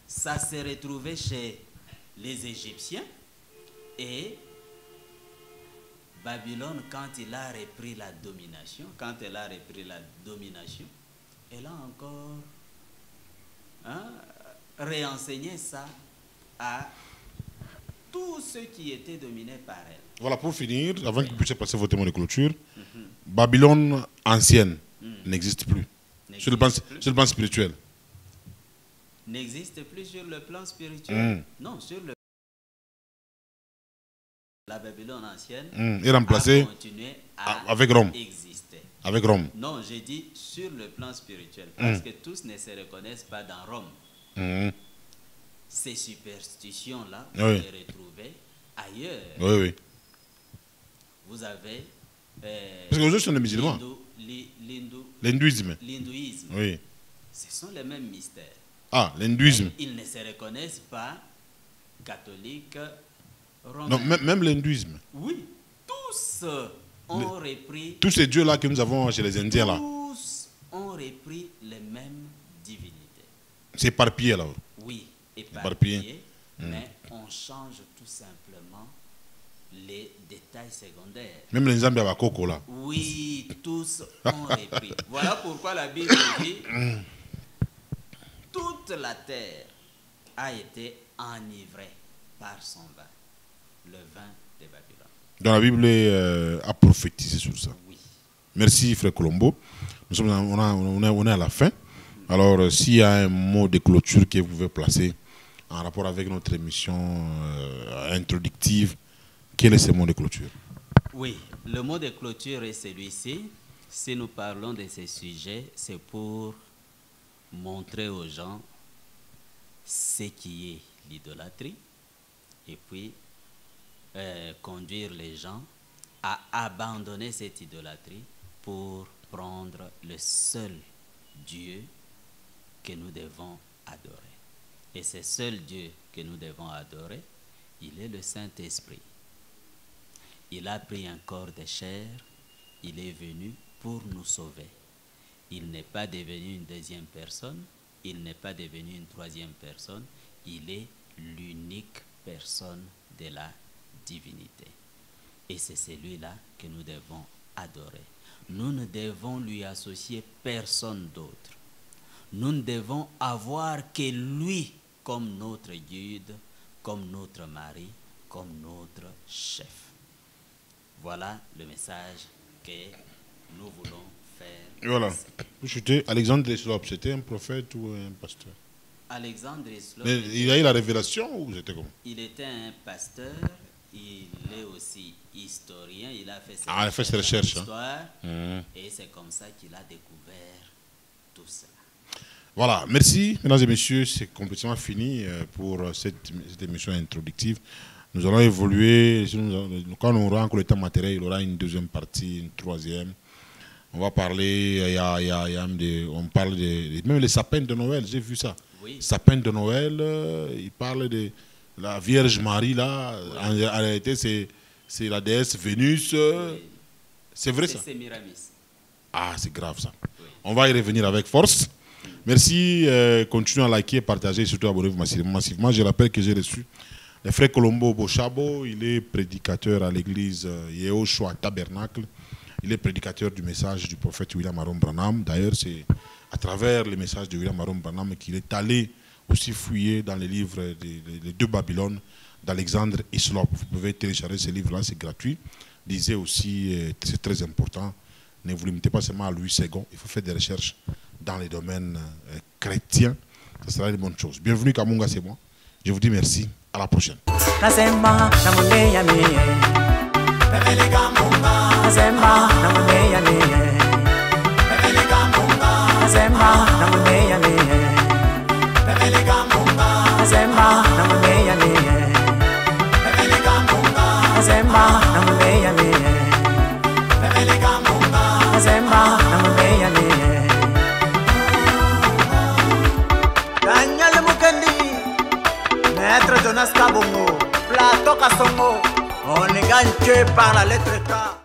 S2: Ça s'est retrouvé chez les Égyptiens et Babylone, quand il a repris la domination, elle a encore réenseigné ça à tous ceux qui étaient dominés par elle.
S1: Voilà, pour finir, avant que vous puissiez passer vos témoins de clôture, Babylone ancienne n'existe plus. Sur le plan spirituel.
S2: N'existe plus sur le plan spirituel. Non, sur la Babylone ancienne
S1: est remplacée
S2: a continué
S1: avec Rome.
S2: Exister.
S1: Avec Rome.
S2: Non, j'ai dit sur le plan spirituel, parce que tous ne se reconnaissent pas dans Rome. Ces superstitions-là, vous les retrouvez ailleurs.
S1: Oui, oui.
S2: Vous avez...
S1: parce que les autres sont des musulmans. L'hindouisme.
S2: L'hindouisme.
S1: Oui.
S2: Ce sont les mêmes mystères.
S1: Ah, l'hindouisme.
S2: Ils ne se reconnaissent pas catholiques, romains.
S1: Non, même l'hindouisme.
S2: Oui, tous ont repris...
S1: Tous ces dieux-là que nous avons chez les Indiens, là.
S2: Tous ont repris les mêmes divinités.
S1: C'est éparpillé, là.
S2: Oui, éparpillé. Mais on change tout simplement les détails secondaires.
S1: Même les Zambia à Coco, là.
S2: Oui, tous ont repris. Voilà pourquoi la Bible dit... Toute la terre a été enivrée par son vin, le vin de Babylone.
S1: Donc la Bible a prophétisé sur ça.
S2: Oui.
S1: Merci, frère Colombo. On est à la fin. Alors, s'il y a un mot de clôture que vous pouvez placer en rapport avec notre émission introductive, quel est ce mot de clôture?
S2: Oui, le mot de clôture est celui-ci. Si nous parlons de ces sujets, c'est pour montrer aux gens ce qui est l'idolâtrie et puis conduire les gens à abandonner cette idolâtrie pour prendre le seul Dieu que nous devons adorer. Et ce seul Dieu que nous devons adorer, il est le Saint-Esprit. Il a pris un corps de chair, il est venu pour nous sauver. Il n'est pas devenu une deuxième personne, il n'est pas devenu une troisième personne, il est l'unique personne de la divinité. Et c'est celui-là que nous devons adorer. Nous ne devons lui associer personne d'autre. Nous ne devons avoir que lui comme notre guide, comme notre mari, comme notre chef. Voilà le message que nous voulons faire.
S1: Et voilà. Vous chutez, Alexandre Hislop, c'était un prophète ou un pasteur?
S2: Alexandre Hislop.
S1: Mais il a eu la révélation ou c'était comment?
S2: Il était un pasteur, il est aussi historien, il a fait
S1: ses recherches.
S2: Histoire, et c'est comme ça qu'il a découvert tout ça.
S1: Voilà, merci mesdames et messieurs, c'est complètement fini pour cette émission introductive. Nous allons évoluer, quand on aura encore le temps matériel, il y aura une deuxième partie, une troisième. On va parler, on parle même les sapins de Noël, j'ai vu ça. Oui. Sapins de Noël, il parle de la Vierge Marie, là, oui. En réalité c'est la déesse Vénus. Oui. C'est vrai ça?
S2: C'est Miramis.
S1: Ah, c'est grave ça. Oui. On va y revenir avec force. Merci, continuez à liker, partager et surtout abonnez-vous massivement. Je rappelle que j'ai reçu le frère Colombo Bochabo, il est prédicateur à l'église Yehoshua Tabernacle. Il est prédicateur du message du prophète William Aron Branham. D'ailleurs, c'est à travers les messages de William Aron Branham qu'il est allé aussi fouiller dans les livres des deux Babylones d'Alexandre Hislop. Vous pouvez télécharger ces livres-là, c'est gratuit. Lisez aussi, c'est très important. Ne vous limitez pas seulement à Louis II. Il faut faire des recherches dans les domaines chrétiens. Ce sera une bonne chose. Bienvenue Kamunga, c'est moi. Je vous dis merci. À la prochaine.
S3: Maître Jonas Kabongo, Plateau Kasongo, on est gagné par la lettre K.